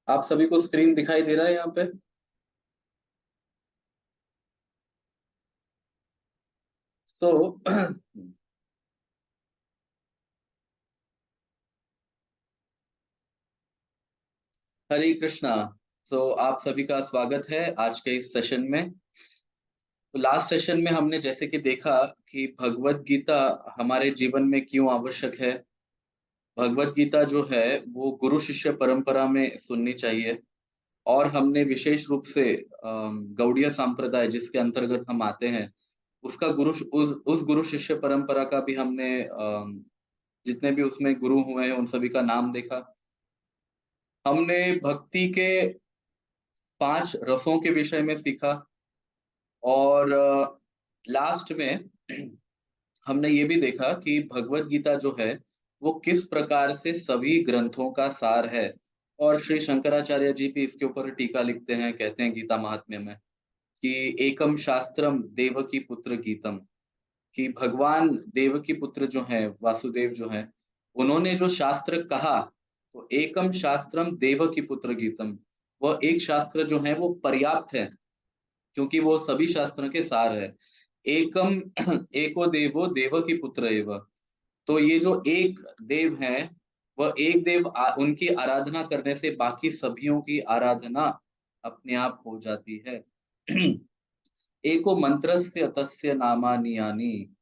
आप सभी को स्क्रीन दिखाई दे रहा है यहाँ पे? तो हरे कृष्णा। तो आप सभी का स्वागत है आज के इस सेशन में। तो लास्ट सेशन में हमने जैसे कि देखा कि भगवत गीता हमारे जीवन में क्यों आवश्यक है। भगवत गीता जो है वो गुरु शिष्य परंपरा में सुननी चाहिए। और हमने विशेष रूप से गौड़ीय संप्रदाय जिसके अंतर्गत हम आते हैं, उसका उस गुरु शिष्य परंपरा का भी हमने जितने भी उसमें गुरु हुए हैं उन सभी का नाम देखा। हमने भक्ति के 5 रसों के विषय में सीखा। और लास्ट में हमने ये भी देखा कि भगवत गीता जो है वो किस प्रकार से सभी ग्रंथों का सार है। और श्री शंकराचार्य जी भी इसके ऊपर टीका लिखते हैं, कहते हैं गीता महात्म्य में कि एकम शास्त्रम देवकी पुत्र गीतम, कि भगवान देवकी पुत्र जो है वासुदेव जो है, उन्होंने जो शास्त्र कहा, तो एकम शास्त्रम देवकी पुत्र गीतम, वह एक शास्त्र जो है वो पर्याप्त है क्योंकि वो सभी शास्त्रों के सार है। एकम एको देवो देवकी पुत्र एव, तो ये जो एक देव है वह एक देव उनकी आराधना करने से बाकी सभियों की आराधना अपने आप हो जाती है। एको मंत्रस्य तस्य नामानि यानि।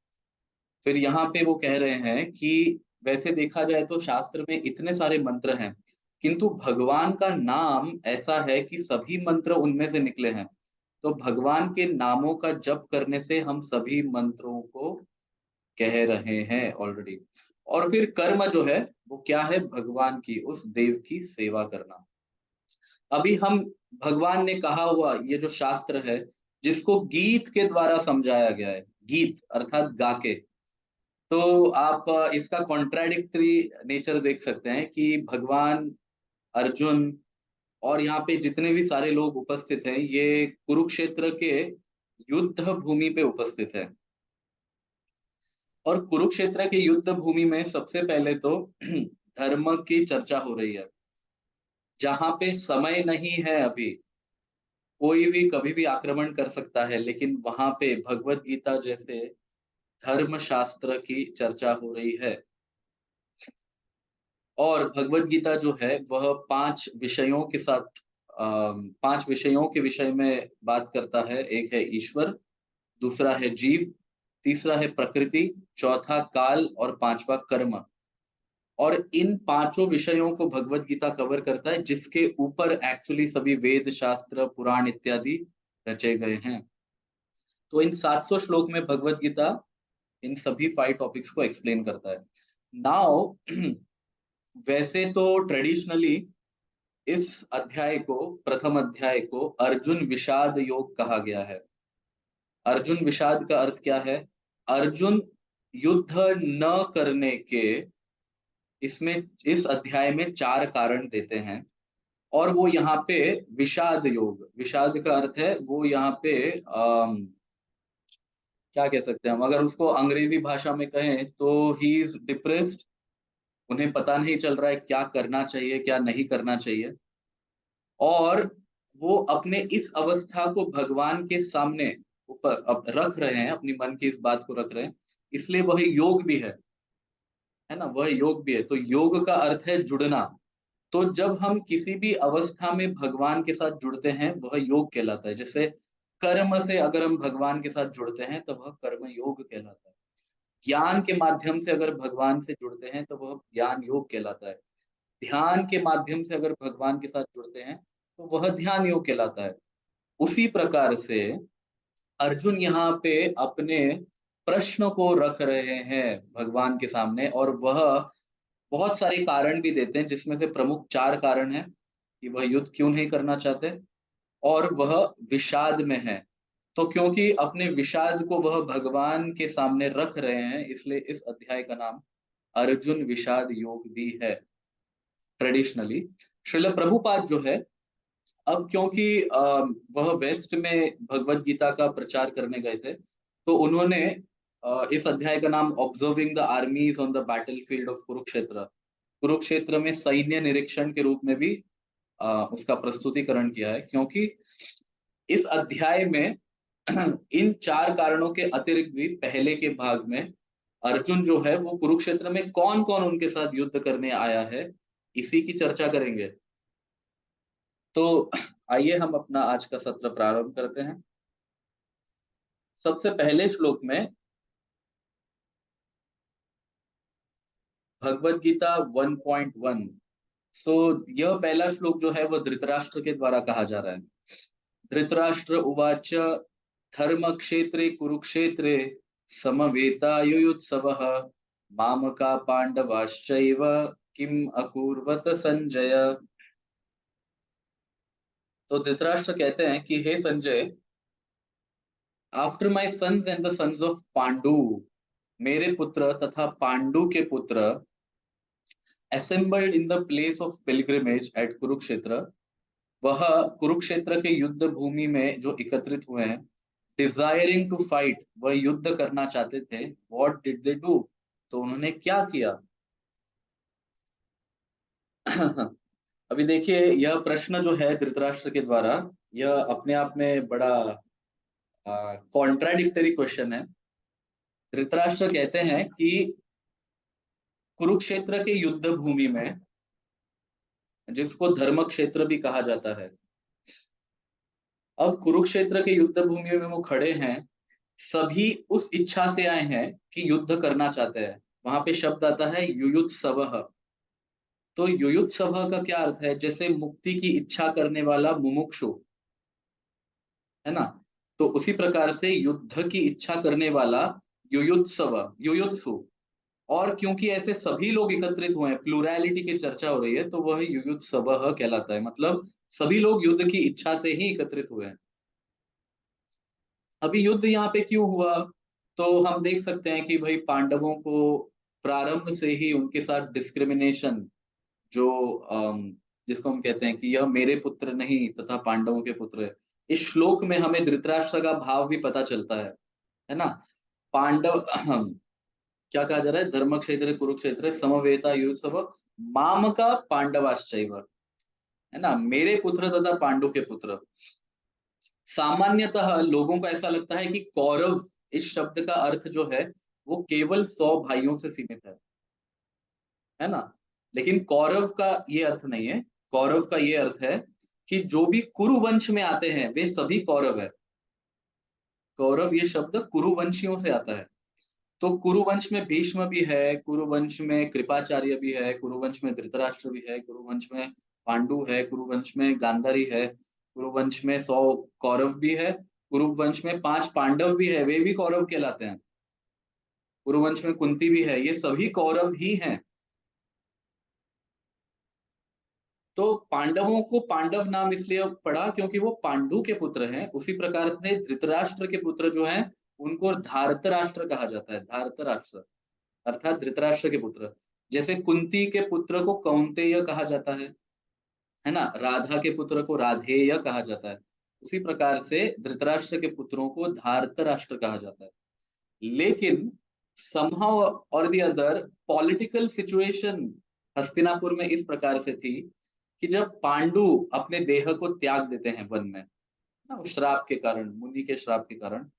फिर यहाँ पे वो कह रहे हैं कि वैसे देखा जाए तो शास्त्र में इतने सारे मंत्र हैं, किंतु भगवान का नाम ऐसा है कि सभी मंत्र उनमें से निकले हैं। तो भगवान के नामों का जप करने से हम सभी मंत्रों को कह रहे हैं ऑलरेडी। और फिर कर्म जो है वो क्या है, भगवान की उस देव की सेवा करना। अभी हम भगवान ने कहा हुआ ये जो शास्त्र है, जिसको गीत के द्वारा समझाया गया है, गीत अर्थात गा के। तो आप इसका कॉन्ट्राडिक्टरी नेचर देख सकते हैं कि भगवान, अर्जुन और यहाँ पे जितने भी सारे लोग उपस्थित हैं, ये कुरुक्षेत्र के युद्ध भूमि पे उपस्थित है। और कुरुक्षेत्र के युद्ध भूमि में सबसे पहले तो धर्म की चर्चा हो रही है, जहां पे समय नहीं है अभी, कोई भी कभी भी आक्रमण कर सकता है, लेकिन वहां पे भगवत गीता जैसे धर्म शास्त्र की चर्चा हो रही है। और भगवत गीता जो है वह 5 विषयों के साथ 5 विषयों के विषय में बात करता है। एक है ईश्वर, दूसरा है जीव, तीसरा है प्रकृति, चौथा काल और पांचवा कर्म। और इन पांचों विषयों को भगवत गीता कवर करता है, जिसके ऊपर एक्चुअली सभी वेद शास्त्र पुराण इत्यादि रचे गए हैं। तो इन 700 श्लोक में भगवत गीता इन सभी 5 टॉपिक्स को एक्सप्लेन करता है। नाउ वैसे तो ट्रेडिशनली इस अध्याय को, प्रथम अध्याय को अर्जुन विषाद योग कहा गया है। अर्जुन विषाद का अर्थ क्या है? अर्जुन युद्ध न करने के इसमें इस अध्याय में 4 कारण देते हैं। और वो यहाँ पे विषाद योग, विषाद का अर्थ है वो यहाँ पे क्या कह सकते हैं हम, अगर उसको अंग्रेजी भाषा में कहें तो ही इज डिप्रेस्ड। उन्हें पता नहीं चल रहा है क्या करना चाहिए क्या नहीं करना चाहिए। और वो अपने इस अवस्था को भगवान के सामने ऊपर अब रख रहे हैं, अपनी मन की इस बात को रख रहे हैं, इसलिए वह योग भी है ना, वह योग भी है। तो योग का अर्थ है जुड़ना। तो जब हम किसी भी अवस्था में भगवान के साथ जुड़ते हैं वह योग कहलाता है। जैसे कर्म से अगर हम भगवान के साथ जुड़ते हैं तो वह कर्म योग कहलाता है। ज्ञान के माध्यम से अगर भगवान से जुड़ते हैं तो वह ज्ञान योग कहलाता है। ध्यान के माध्यम से अगर भगवान के साथ जुड़ते हैं तो वह ध्यान योग कहलाता है। उसी प्रकार से अर्जुन यहाँ पे अपने प्रश्न को रख रहे हैं भगवान के सामने, और वह बहुत सारे कारण भी देते हैं, जिसमें से प्रमुख 4 कारण हैं कि वह युद्ध क्यों नहीं करना चाहते। और वह विषाद में है, तो क्योंकि अपने विषाद को वह भगवान के सामने रख रहे हैं, इसलिए इस अध्याय का नाम अर्जुन विषाद योग भी है ट्रेडिशनली। श्रील प्रभुपाद जो है, अब क्योंकि वह वेस्ट में भगवत गीता का प्रचार करने गए थे, तो उन्होंने इस अध्याय का नाम observing the armies on the battle field of Kurukshetra, Kurukshetra में सैन्य निरीक्षण के रूप में भी उसका प्रस्तुतिकरण किया है, क्योंकि इस अध्याय में इन 4 कारणों के अतिरिक्त भी पहले के भाग में अर्जुन जो है वो कुरुक्षेत्र में कौन-कौन उनके साथ युद्ध करने आया है, इसी की चर्चा करेंगे। तो आइए हम अपना आज का सत्र प्रारंभ करते हैं। सबसे पहले श्लोक में भगवद गीता 1.1। सो यह पहला श्लोक जो है वो धृतराष्ट्र के द्वारा कहा जा रहा है। धृतराष्ट्र उवाच धर्मक्षेत्रे कुरुक्षेत्रे समवेतायुयुत्सवः मामका पांडवाश्चैव किम अकुर्वत संजय। तो धृतराष्ट्र कहते हैं कि हे Sanjay, after my sons and the sons of Pandu, मेरे पुत्र तथा पांडु के पुत्र assembled in the place of pilgrimage at Kurukshetra, वह कुरुक्षेत्र के युद्ध भूमि में जो एकत्रित हुए हैं, डिजायरिंग टू फाइट, वह युद्ध करना चाहते थे। व्हाट डिड दे डू, तो उन्होंने क्या किया। अभी देखिए, यह प्रश्न जो है धृतराष्ट्र के द्वारा, यह अपने आप में बड़ा कॉन्ट्राडिक्टरी क्वेश्चन है। धृतराष्ट्र कहते हैं कि कुरुक्षेत्र के युद्ध भूमि में, जिसको धर्म क्षेत्र भी कहा जाता है, अब कुरुक्षेत्र के युद्ध भूमि में वो खड़े हैं, सभी उस इच्छा से आए हैं कि युद्ध करना चाहते हैं। वहां पे शब्द आता है युयुत्सवः। तो युयुत्सवः का क्या अर्थ है, जैसे मुक्ति की इच्छा करने वाला मुमुक्षु, है ना। तो उसी प्रकार से युद्ध की इच्छा करने वाला युयुत्सव, युयुत्सु। और क्योंकि ऐसे सभी लोग एकत्रित हुए हैं, प्लूरैलिटी की चर्चा हो रही है, तो वह युयुत्सवः कहलाता है। मतलब सभी लोग युद्ध की इच्छा से ही एकत्रित हुए हैं। अभी युद्ध यहाँ पे क्यों हुआ, तो हम देख सकते हैं कि भाई पांडवों को प्रारंभ से ही उनके साथ डिस्क्रिमिनेशन, जो जिसको हम कहते हैं कि यह मेरे पुत्र नहीं तथा पांडवों के पुत्र है, इस श्लोक में हमें धृतराष्ट्र का भाव भी पता चलता है ना। पांडव क्या कहा जा रहा है, धर्म क्षेत्र कुरुक्षेत्र समवेता युत्सव माम का पांडवाश्चैव, है ना, मेरे पुत्र तथा पांडु के पुत्र। सामान्यतः लोगों को ऐसा लगता है कि कौरव, इस शब्द का अर्थ जो है वो केवल 100 भाइयों से सीमित है ना। लेकिन कौरव का ये अर्थ नहीं है। कौरव का ये अर्थ है कि जो भी कुरुवंश में आते हैं वे सभी कौरव है। कौरव ये शब्द कुरुवंशियों से आता है। तो कुरुवंश में भीष्म भी है, कुरुवंश में कृपाचार्य भी है, कुरुवंश में धृतराष्ट्र भी है, कुरुवंश में पांडु है, कुरुवंश में गांधारी है, कुरुवंश में 100 कौरव भी है, कुरुवंश में 5 पांडव भी है, वे भी कौरव कहलाते हैं। कुरुवंश में कुंती भी है, ये सभी कौरव ही हैं। तो पांडवों को पांडव नाम इसलिए पड़ा क्योंकि वो पांडु के पुत्र हैं। उसी प्रकार से धृतराष्ट्र के पुत्र जो हैं उनको धारतराष्ट्र कहा जाता है। धारतराष्ट्र अर्थात धृतराष्ट्र के पुत्र। जैसे कुंती के पुत्र को कौंतेय कहा जाता है ना। राधा के पुत्र को राधेय कहा जाता है। उसी प्रकार से धृतराष्ट्र के पुत्रों को धारतराष्ट्र कहा जाता है। लेकिन somehow और the other political situation Hastinapur में इस प्रकार से थी कि जब पांडु अपने देह को त्याग देते हैं वन में ना, उस श्राप के कारण, मुनि के श्राप के कारण,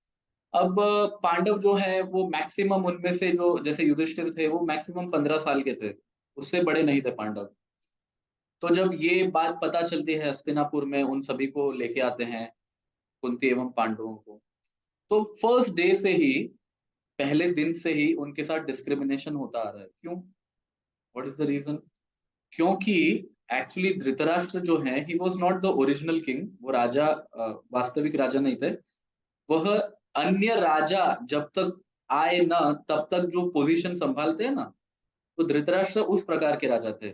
अब पांडव जो है वो मैक्सिमम उनमें से, जो जैसे युधिष्ठिर थे वो मैक्सिमम 15 साल के थे, उससे बड़े नहीं थे पांडव। तो जब ये बात पता चलती है हस्तिनापुर में, उन सभी को लेके आते हैं, कुंती एवं पांडवों को, तो फर्स्ट डे से ही, पहले दिन से ही उनके साथ डिस्क्रिमिनेशन होता आ रहा है। क्यों, व्हाट इज द रीजन। क्योंकि एक्चुअली धृतराष्ट्र जो है he was not the original king. वो राजा, वास्तविक राजा नहीं थे। वह अन्य राजा जब तक आए ना, तब तक जो पोजीशन संभालते हैं ना, तो धृतराष्ट्र उस प्रकार के राजा थे।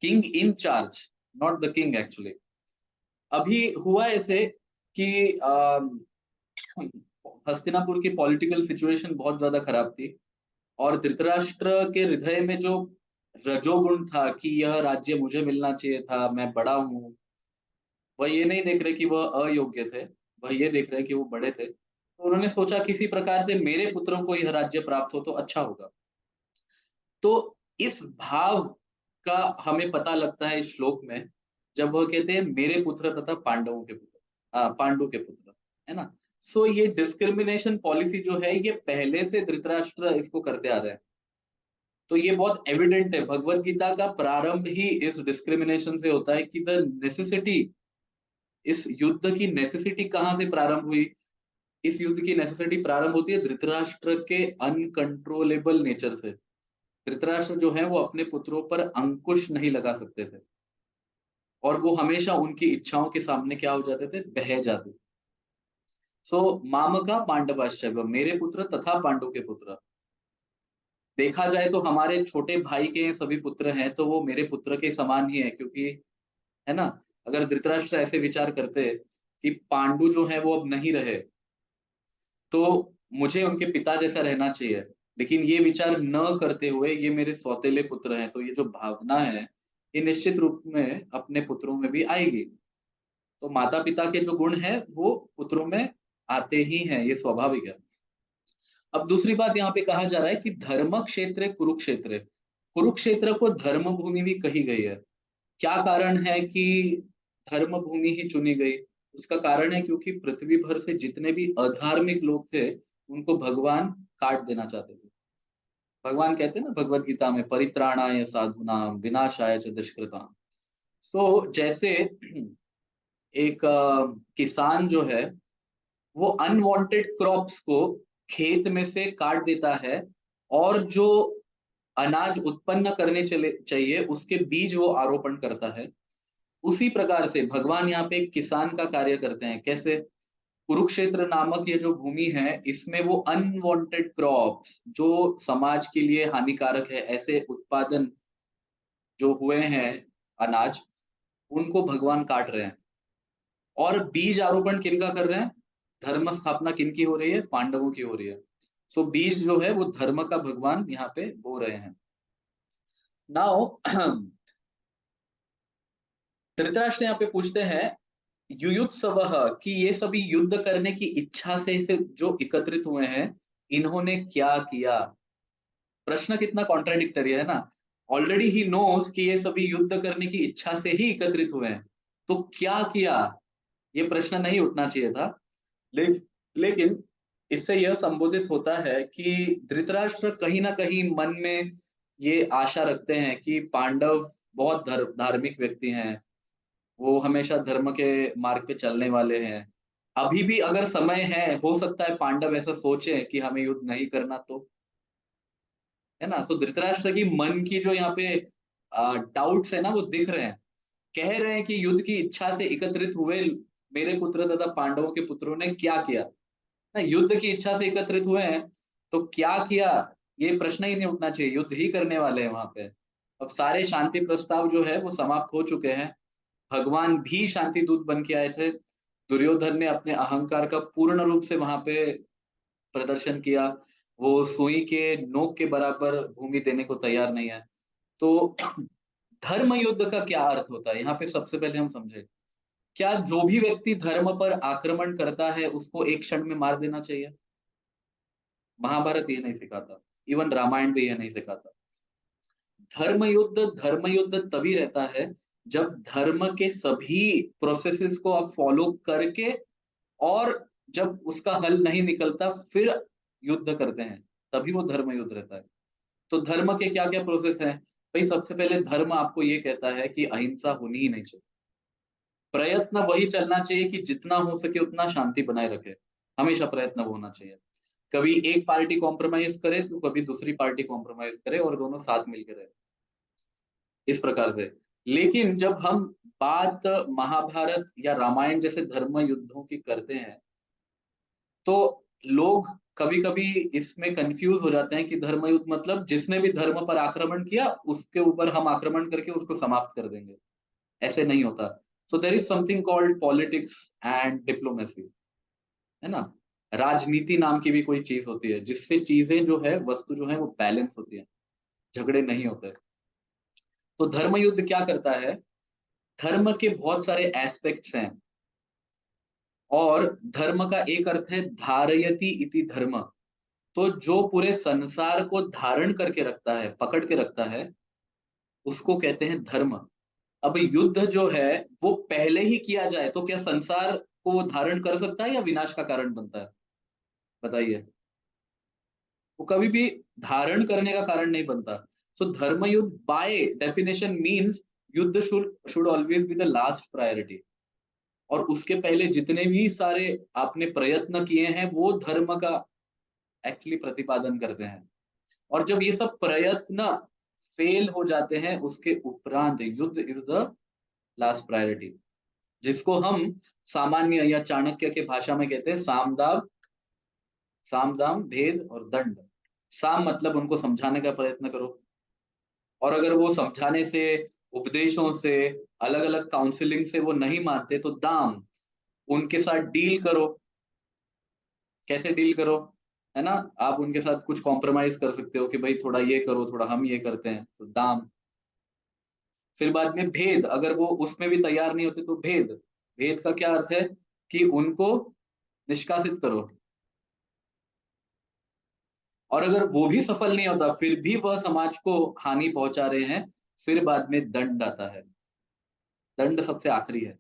King in charge, not the king actually. अभी हुआ ऐसे कि हस्तिनापुर की पॉलिटिकल सिचुएशन बहुत ज्यादा खराब थी, और धृतराष्ट्र के हृदय में जो रजोगुण था कि यह राज्य मुझे मिलना चाहिए था, मैं बड़ा हूँ, वह ये नहीं देख रहे कि वह अयोग्य थे, वह ये देख रहे कि वो बड़े थे। तो उन्होंने सोचा किसी प्रकार से मेरे पुत्रों को यह राज्य प्राप्त हो तो अच्छा होगा। तो इस भाव का हमें पता लगता है इस श्लोक में, जब वह कहते हैं मेरे पुत्र तथा पांडवों के पुत्र, पांडु के पुत्र, है ना? सो ये डिस्क्रिमिनेशन पॉलिसी जो है ये पहले से धृतराष्ट्र इसको करते आ रहे हैं। तो ये बहुत एविडेंट है, भगवत गीता का प्रारंभ ही इस डिस्क्रिमिनेशन से होता है कि द नेसेसिटी, इस युद्ध की नेसेसिटी कहाँ से प्रारंभ हुई? इस युद्ध की नेसेसिटी प्रारंभ होती है धृतराष्ट्र के अनकंट्रोलेबल नेचर से। धृतराष्ट्र जो है वो अपने पुत्रों पर अंकुश नहीं लगा सकते थे और वो हमेशा उनकी इच्छाओं के सामने क्या हो जाते थे? बह जाते थे। सो मामका पांडवाश्च, मेरे पुत्र तथा पांडु के पुत्र। देखा जाए तो हमारे छोटे भाई के सभी पुत्र हैं तो वो मेरे पुत्र के समान ही है, क्योंकि है ना? अगर धृतराष्ट्र ऐसे विचार करते कि पांडु जो है वो अब नहीं रहे, तो मुझे उनके पिता जैसा रहना चाहिए। लेकिन ये विचार न करते हुए ये मेरे सौतेले पुत्र हैं, तो ये जो भावना है, ये निश्चित रूप में अपने पुत्रों में भी आएगी। तो माता-पिता के जो गुण हैं, वो पुत्रों में आते ही हैं, ये स्वाभाविक है। अब दूसरी बात यहाँ पे कहा जा रहा है कि धर्म क्षेत्र कुरुक्षेत्र। कुरुक्षेत्र को धर्म भूमि भी कही गई है। क्या कारण है कि धर्म भूमि ही चुनी गई? उसका कारण है क्योंकि पृथ्वी भर से जितने भी अधार्मिक लोग थे, उनको भगवान काट देना चाहते थे। भगवान कहते हैं ना भगवत गीता में, परित्राणाय साधूनां विनाशाय च दुष्कृतां। सो जैसे एक किसान जो है, वो अनवांटेड क्रॉप्स को खेत में से काट देता है और जो अनाज उत्पन्न करने चले चाहिए उसके बीज वो आरोपण करता है। उसी प्रकार से भगवान यहाँ पे एक किसान का कार्य करते हैं। कैसे? कुरुक्षेत्र नामक ये जो भूमि है, इसमें वो अनवांटेड क्रॉप्स जो समाज के लिए हानिकारक है, ऐसे उत्पादन जो हुए हैं अनाज, उनको भगवान काट रहे हैं। और बीज आरोपण किनका कर रहे हैं? धर्म स्थापना किनकी हो रही है? पांडवों की हो रही है। सो बीज जो है वो धर्म का भगवान यहाँ पे बो रहे हैं। नाउ धृतराष्ट्र यहाँ पे पूछते हैं युयुत्सवः, कि ये सभी युद्ध करने की इच्छा से जो एकत्रित हुए हैं, इन्होंने क्या किया? प्रश्न कितना कॉन्ट्राडिक्टरी है ना? ऑलरेडी ही नोस कि ये सभी युद्ध करने की इच्छा से ही एकत्रित हुए हैं। तो क्या किया? ये प्रश्न नहीं उठना चाहिए था। ले लेकिन इससे यह संबोधित होता है कि धृतराष्ट्र कहीं न कहीं मन में ये आशा रखते हैं कि पांडव बहुत धार्मिक व्यक्ति हैं। वो हमेशा धर्म के मार्ग पे चलने वाले हैं। अभी भी अगर समय है, हो सकता है पांडव ऐसा सोचें कि हमें युद्ध नहीं करना तो, है ना? तो धृतराष्ट्र की मन की जो यहाँ पे डाउट्स है ना वो दिख रहे हैं। कह रहे हैं कि युद्ध की इच्छा से एकत्रित हुए मेरे पुत्र तथा पांडवों के पुत्रों ने क्या किया? ना युद्ध की इच्छा से एकत्रित हुए हैं, तो क्या किया? ये प्रश्न ही नहीं उठना चाहिए, युद्ध ही करने वाले हैं वहाँ पे। अब सारे शांति प्रस्ताव जो है वो समाप्त हो चुके हैं। भगवान भी शांति दूत बन के आए थे। दुर्योधन ने अपने अहंकार का पूर्ण रूप से वहाँ पे प्रदर्शन किया। वो सुई के नोक के बराबर भूमि देने को तैयार नहीं है। तो धर्म युद्ध का क्या अर्थ होता है? यहाँ पे सबसे पहले हम समझे। क्या जो भी व्यक्ति धर्म पर आक्रमण करता है, उसको एक क्षण में मार देना चाहिए? महाभारत ये नहीं सिखाता। इवन रामायण भी ये नहीं सिखाता। धर्म युद्ध तभी रहता है जब धर्म के सभी प्रोसेसेस को आप फॉलो करके और जब उसका हल नहीं निकलता फिर युद्ध करते हैं, तभी वो धर्म युद्ध रहता है। तो धर्म के क्या-क्या प्रोसेस हैं? भई सबसे पहले धर्म आपको ये कहता है कि अहिंसा होनी ही नहीं चाहिए। प्रयत्न वही चलना चाहिए कि जितना हो सके उतना शांति बनाए रखे। हमेशा प्रयत्न वो होना चाहिए। कभी एक पार्टी कॉम्प्रोमाइज़ करे तो कभी दूसरी पार्टी कॉम्प्रोमाइज़ करे और दोनों साथ मिल के रहे। इस प्रकार से। लेकिन जब हम बात महाभारत या रामायण जैसे धर्म युद्धों की करते हैं, तो लोग कभी-कभी इसमें कन्फ्यूज़ हो जाते हैं कि धर्म युद्ध मतलब जिसने भी धर्म पर आक्रमण किया, उसके ऊपर हम आक्रमण करके उसको समाप्त कर देंगे। ऐसे नहीं होता। So there is something called politics and diplomacy, है ना? राजनीति नाम की भी कोई चीज़ होती है, जिससे चीज़ें जो है, वस्तु जो है वो बैलेंस होती है, झगड़े नहीं होते। तो धर्म युद्ध क्या करता है? धर्म के बहुत सारे एस्पेक्ट्स हैं और धर्म का एक अर्थ है धारयति इति धर्म। तो जो पूरे संसार को धारण करके रखता है, पकड़ के रखता है, उसको कहते हैं धर्म। अब युद्ध जो है वो पहले ही किया जाए तो क्या संसार को वो धारण कर सकता है या विनाश का कारण बनता है? बताइए। वो कभी भी धारण करने का कारण नहीं बनता। सो धर्म युद्ध बाय डेफिनेशन मीन्स युद्ध should always be the last priority. और उसके पहले जितने भी सारे आपने प्रयत्न किए हैं वो धर्म का एक्चुअली प्रतिपादन करते हैं। और जब ये सब प्रयत्न फेल हो जाते हैं उसके उपरांत युद्ध इज द लास्ट प्रायोरिटी, जिसको हम सामान्य या चाणक्य के भाषा में कहते हैं साम दाम भेद और दंड। साम मतलब उनको समझाने का प्रयत्न करो, और अगर वो समझाने से, उपदेशों से, अलग अलग काउंसलिंग से वो नहीं मानते तो दाम, उनके साथ डील करो। कैसे डील करो? है ना? आप उनके साथ कुछ कॉम्प्रोमाइज कर सकते हो कि भाई थोड़ा ये करो, थोड़ा हम ये करते हैं, तो दाम। फिर बाद में भेद, अगर वो उसमें भी तैयार नहीं होते तो भेद। भेद का क्या अर्थ है? कि उनको निष्कासित करो। और अगर वो भी सफल नहीं होता, फिर भी वह समाज को हानि पहुंचा रहे हैं, फिर बाद में दंड आता है। दंड सबसे आखिरी है।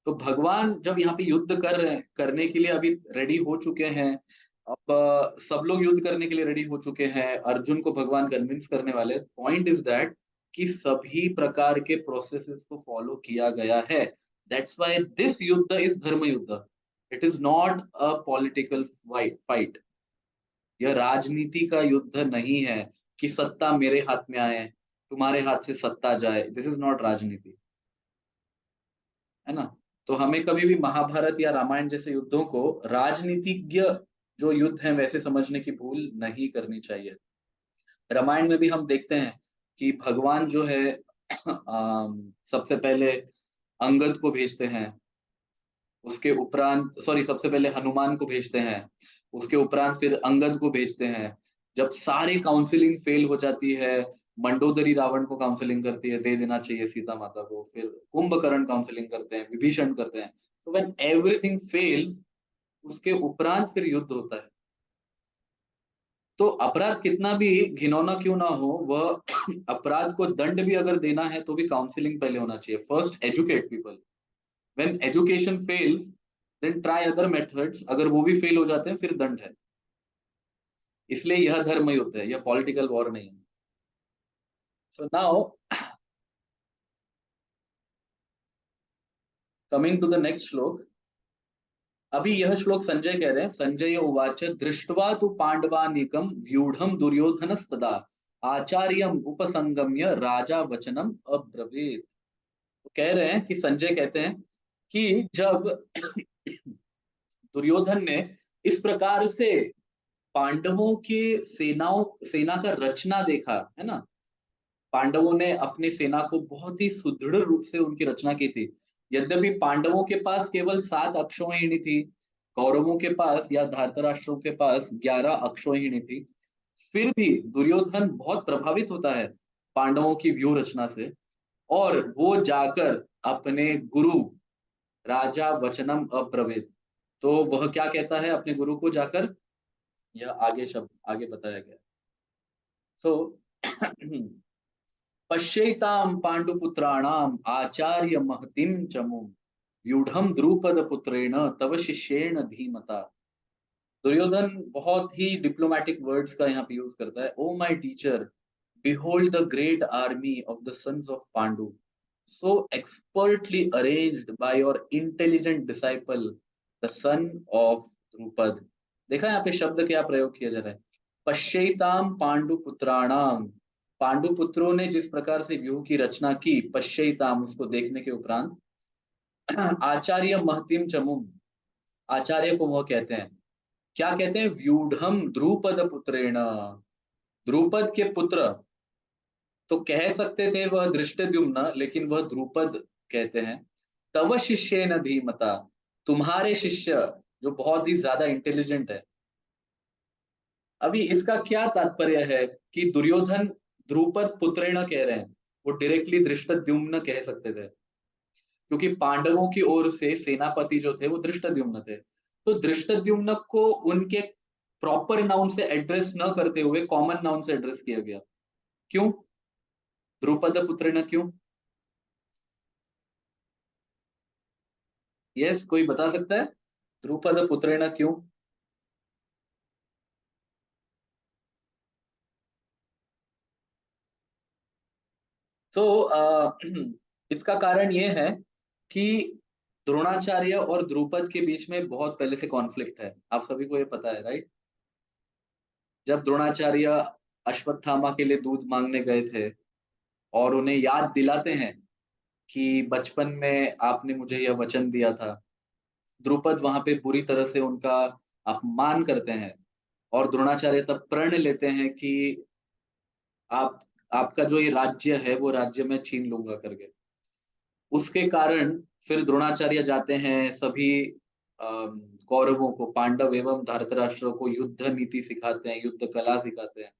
तो भगवान जब यहाँ पे युद्ध कर रहे हैं, करने के लिए अभी रेडी हो चुके हैं। अब सब लोग युद्ध करने के लिए रेडी हो चुके हैं, अर्जुन को भगवान कन्विंस करने वाले। पॉइंट इज दैट कि सभी प्रकार के प्रोसेसेस को फॉलो किया गया है। दैट्स व्हाई दिस युद्ध इज धर्म युद्ध। It is not a political fight. यह राजनीति का युद्ध नहीं है कि सत्ता मेरे हाथ में आए, तुम्हारे हाथ से सत्ता जाए। दिस इज नॉट राजनीति। है ना? तो हमें कभी भी महाभारत या रामायण जैसे युद्धों को राजनीतिज्ञ जो युद्ध हैं वैसे समझने की भूल नहीं करनी चाहिए। रामायण में भी हम देखते हैं कि भगवान जो है सबसे पहले अंगद को भेजते हैं। उसके उपरांत, सॉरी, सबसे पहले हनुमान को भेजते हैं। उसके उपरांत फिर अंगद को भेजते हैं। जब सारी काउंसलिंग फेल हो जाती है, मंडोदरी रावण को काउंसलिंग करती है, दे देना चाहिए सीता माता को। फिर कुंभकर्ण काउंसलिंग करते हैं, विभीषण करते हैं। तो व्हेन एवरीथिंग फेल्स, उसके उपरांत फिर युद्ध होता है। तो अपराध कितना भी घिनौना क्यों ना हो, वह अपराध को दंड भी अगर देना है तो भी काउंसलिंग पहले होना चाहिए। First educate people. When education fails, then try other methods. अगर वो भी फेल हो जाते हैं फिर दंड है। इसलिए यह धर्म युद्ध है, यह पॉलिटिकल वॉर नहीं है। So now coming to the next shloka. अभी यह श्लोक संजय कह रहे हैं। संजय उवाच दृष्ट्वा तु पांडवानीकम व्यूढ़म दुर्योधनस्तदा आचार्यम उपसंगम्य राजा वचनम अब्रवीत। तो कह रहे हैं कि संजय कहते हैं कि जब दुर्योधन ने इस प्रकार से पांडवों के सेना का रचना देखा, है ना? पांडवों ने अपनी सेना को बहुत ही सुदृढ़ रूप से उनकी रचना की थी। यद्यपि पांडवों के पास केवल 7 अक्षौहिणी थी, कौरवों के पास या धारतराष्ट्रों के पास 11 अक्षौहिणी थी। फिर भी दुर्योधन बहुत प्रभावित होता है पांडवों की व्यूह रचना से, और वो जाकर अपने गुरु राजा वचनम अब्रवीत, तो वह क्या कहता है अपने गुरु को जाकर? यह आगे शब्द आगे बताया गया। सो पश्यैतां पांडुपुत्राणाम आचार्य महतिम चमुम व्यूढ़म द्रुपद पुत्रेण तव शिष्येण धीमता। दुर्योधन बहुत ही डिप्लोमेटिक वर्ड्स का यहाँ पे यूज करता है। Oh my teacher, behold the great army of the sons of Pandu, so expertly arranged by your intelligent disciple, the son of Drupad। देखा यहाँ पे शब्द क्या प्रयोग किया जा रहा है? पश्यैताम पांडु पुत्राणाम। पांडु पुत्रों ने जिस प्रकार से व्यूह की रचना की, पश्यैताम उसको देखने के उपरांत, आचार्य महतिम चमुम, आचार्य को वह कहते हैं, क्या कहते हैं? व्यूढ़म द्रुपद पुत्रेण। द्रुपद के पुत्र, तो कह सकते थे वह धृष्टद्युम्न, लेकिन वह द्रुपद कहते हैं। तव शिष्य न धीमता, तुम्हारे शिष्य जो बहुत ही ज्यादा इंटेलिजेंट है। अभी इसका क्या तात्पर्य है कि दुर्योधन द्रुपद पुत्रेण कह रहे हैं? वो डायरेक्टली धृष्टद्युम्न कह सकते थे, क्योंकि पांडवों की ओर से सेनापति जो थे वो धृष्टद्युम्न थे। तो धृष्टद्युम्न को उनके प्रॉपर नाउन से एड्रेस न करते हुए कॉमन नाउन से एड्रेस किया गया। क्यों? द्रुपद पुत्रेण क्यों? यस, कोई बता सकता है? द्रुपद पुत्रेण क्यों? तो इसका कारण ये है कि द्रोणाचार्य और द्रुपद के बीच में बहुत पहले से कॉन्फ्लिक्ट है। आप सभी को ये पता है, राइट? जब द्रोणाचार्य अश्वत्थामा के लिए दूध मांगने गए थे और उन्हें याद दिलाते हैं कि बचपन में आपने मुझे यह वचन दिया था। द्रुपद वहां पे बुरी तरह से उनका अपमान करते हैं और द्रोणाचार्य तब प्रण लेते हैं कि आप आपका जो ये राज्य है वो राज्य मैं छीन लूंगा करके। उसके कारण फिर द्रोणाचार्य जाते हैं सभी कौरवों को, पांडव एवं धृतराष्ट्र को युद्ध नीति सिखाते हैं, युद्ध कला सिखाते हैं।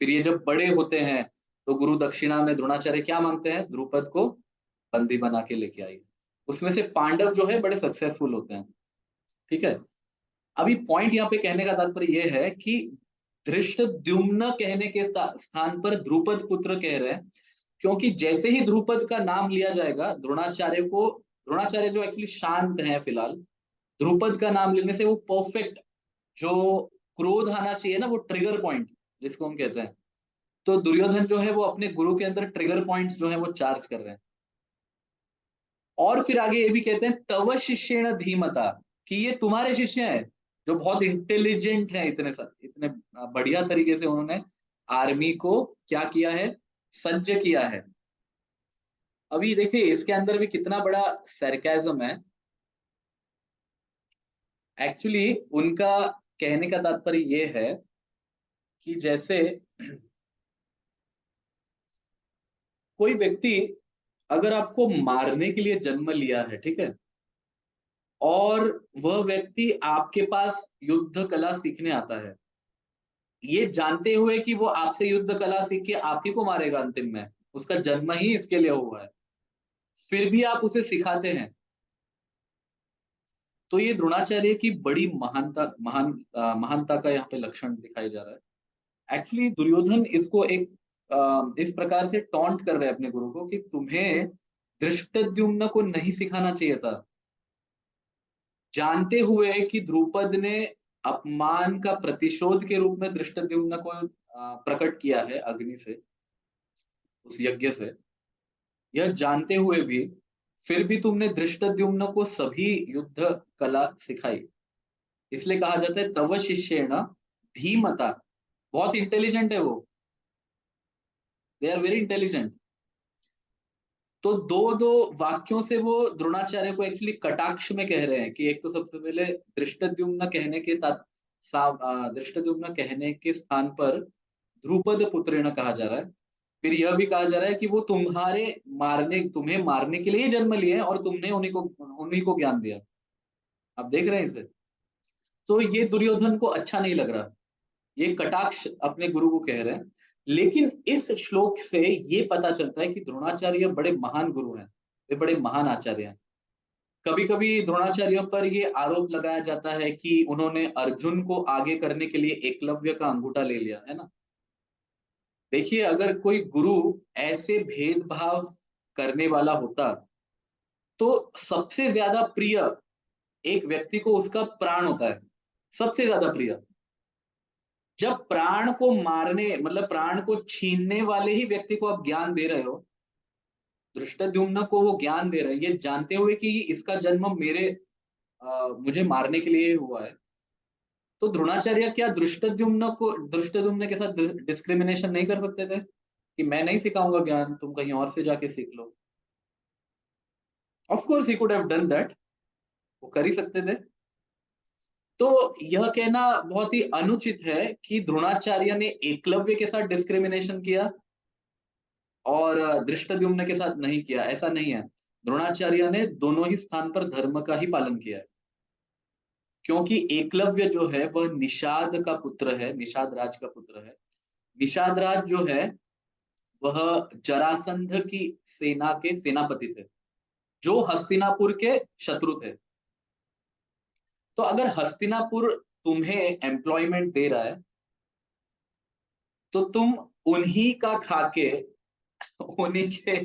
फिर ये जब बड़े होते हैं तो गुरु दक्षिणा में द्रोणाचार्य क्या मांगते हैं? द्रुपद को बंदी बना के लेके आइए। उसमें से पांडव जो है बड़े सक्सेसफुल होते हैं। ठीक है? अभी पॉइंट यहाँ पे कहने का तात्पर्य ये है कि धृष्टद्युम्न कहने के स्थान पर द्रुपद पुत्र कह रहे हैं, क्योंकि जैसे ही द्रुपद का नाम लिया जाएगा द्रोणाचार्य जो एक्चुअली शांत है फिलहाल, द्रुपद का नाम लेने से वो परफेक्ट जो क्रोध आना चाहिए ना, वो ट्रिगर पॉइंट जिसको हम कहते हैं, तो दुर्योधन जो है वो अपने गुरु के अंदर ट्रिगर पॉइंट्स जो है वो चार्ज कर रहे हैं। और फिर आगे ये भी कहते हैं तव शिष्येण धीमता, कि ये तुम्हारे शिष्य हैं जो बहुत इंटेलिजेंट हैं, इतने बढ़िया तरीके से उन्होंने आर्मी को क्या किया है? सज्ज किया है। अभी देखिए इसके अंदर भी कितना बड़ा सरकाज़म है। एक्चुअली उनका कहने का तात्पर्य ये है कि जैसे कोई व्यक्ति अगर आपको मारने के लिए जन्म लिया है, ठीक है? और वह व्यक्ति आपके पास युद्ध कला सीखने आता है, ये जानते हुए कि वो आपसे युद्ध कला सीख के आप ही को मारेगा अंतिम में, उसका जन्म ही इसके लिए हुआ है, फिर भी आप उसे सिखाते हैं, तो ये द्रोणाचार्य की बड़ी महानता का यहाँ पे लक्षण दिखाया जा रहा है। एक्चुअली दुर्योधन इसको इस प्रकार से टॉन्ट कर रहे हैं अपने गुरु को कि तुम्हें धृष्टद्युम्न को नहीं सिखाना चाहिए था, जानते हुए कि द्रुपद ने अपमान का प्रतिशोध के रूप में धृष्टद्युम्न को प्रकट किया है अग्नि से, उस यज्ञ से। यह जानते हुए भी फिर भी तुमने धृष्टद्युम्न को सभी युद्ध कला सिखाई। इसलिए कहा जाता है तव शिष्येण धीमता। बहुत इंटेलिजेंट है वो, दे आर वेरी इंटेलिजेंट। तो दो दो वाक्यों से वो द्रोणाचार्य को एक्चुअली कटाक्ष में कह रहे हैं कि एक तो सबसे पहले धृष्टद्युम्न कहने के स्थान पर ध्रुपद पुत्रेण कहा जा रहा है। फिर यह भी कहा जा रहा है कि वो तुम्हें मारने के लिए ही जन्म लिए हैं और तुमने उन्हीं को ज्ञान दिया। आप देख रहे हैं इसे? तो ये दुर्योधन को अच्छा नहीं लग रहा, ये कटाक्ष अपने गुरु को कह रहे हैं। लेकिन इस श्लोक से ये पता चलता है कि द्रोणाचार्य बड़े महान गुरु हैं, वे बड़े महान आचार्य हैं। कभी कभी द्रोणाचार्य पर ये आरोप लगाया जाता है कि उन्होंने अर्जुन को आगे करने के लिए एकलव्य का अंगूठा ले लिया है ना। देखिए अगर कोई गुरु ऐसे भेदभाव करने वाला होता तो सबसे ज्यादा प्रिय एक व्यक्ति को उसका प्राण होता है, सबसे ज्यादा प्रिय। जब प्राण को मारने मतलब प्राण को छीनने वाले ही व्यक्ति को आप ज्ञान दे रहे हो, धृष्टद्युम्न को वो ज्ञान दे रहे हैं ये जानते हुए कि इसका जन्म मुझे मारने के लिए हुआ है, तो द्रोणाचार्य क्या धृष्टद्युम्न के साथ डिस्क्रिमिनेशन नहीं कर सकते थे कि मैं नहीं सिखाऊंगा ज्ञान, तुम कहीं और से जाके सीख लो? Of course he could have done that, वो कर ही सकते थे। तो यह कहना बहुत ही अनुचित है कि द्रोणाचार्य ने एकलव्य के साथ डिस्क्रिमिनेशन किया और धृष्टद्युम्न के साथ नहीं किया, ऐसा नहीं है। द्रोणाचार्य ने दोनों ही स्थान पर धर्म का ही पालन किया है, क्योंकि एकलव्य जो है वह निषाद का पुत्र है, निषाद राज का पुत्र है। निषाद राज जो है वह जरासंध की सेना के सेनापति थे, जो हस्तिनापुर के शत्रु थे। तो अगर हस्तिनापुर तुम्हें एम्प्लॉयमेंट दे रहा है तो तुम उन्हीं का खाके उन्हीं के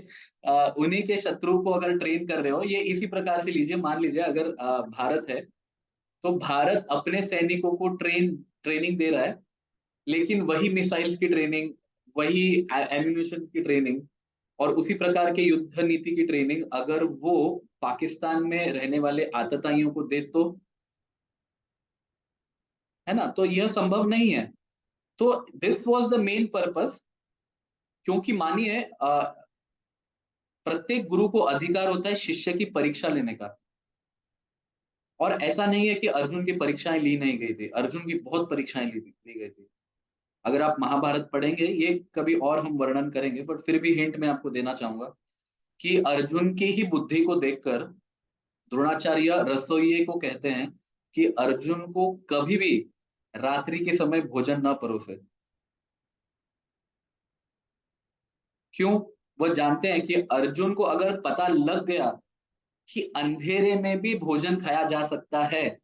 उन्हीं के शत्रु को अगर ट्रेन कर रहे हो, ये इसी प्रकार से लीजिए, मान लीजिए अगर भारत है, तो भारत अपने सैनिकों को ट्रेनिंग दे रहा है, लेकिन वही मिसाइल्स की ट्रेनिंग, वही एम्यूनेशन की ट्रेनिंग और उसी प्रकार के युद्ध नीति की ट्रेनिंग अगर वो पाकिस्तान में रहने वाले आतताइयों को दे, तो है ना, तो यह संभव नहीं है। तो this was the main purpose, क्योंकि मानिए प्रत्येक गुरु को अधिकार होता है शिष्य की परीक्षा लेने का। और ऐसा नहीं है कि अर्जुन की परीक्षाएं ली नहीं गई थी, अर्जुन की बहुत परीक्षाएं ली गई थी। अगर आप महाभारत पढ़ेंगे, ये कभी और हम वर्णन करेंगे, बट फिर भी हिंट मैं आपको देना चाहूंगा कि अर्जुन की ही बुद्धि को देखकर द्रोणाचार्य रसोइये को कहते हैं कि अर्जुन को कभी भी रात्रि के समय भोजन न परोसे। क्यों? वो जानते हैं कि अर्जुन को अगर पता लग गया कि अंधेरे में भी भोजन खाया जा सकता है,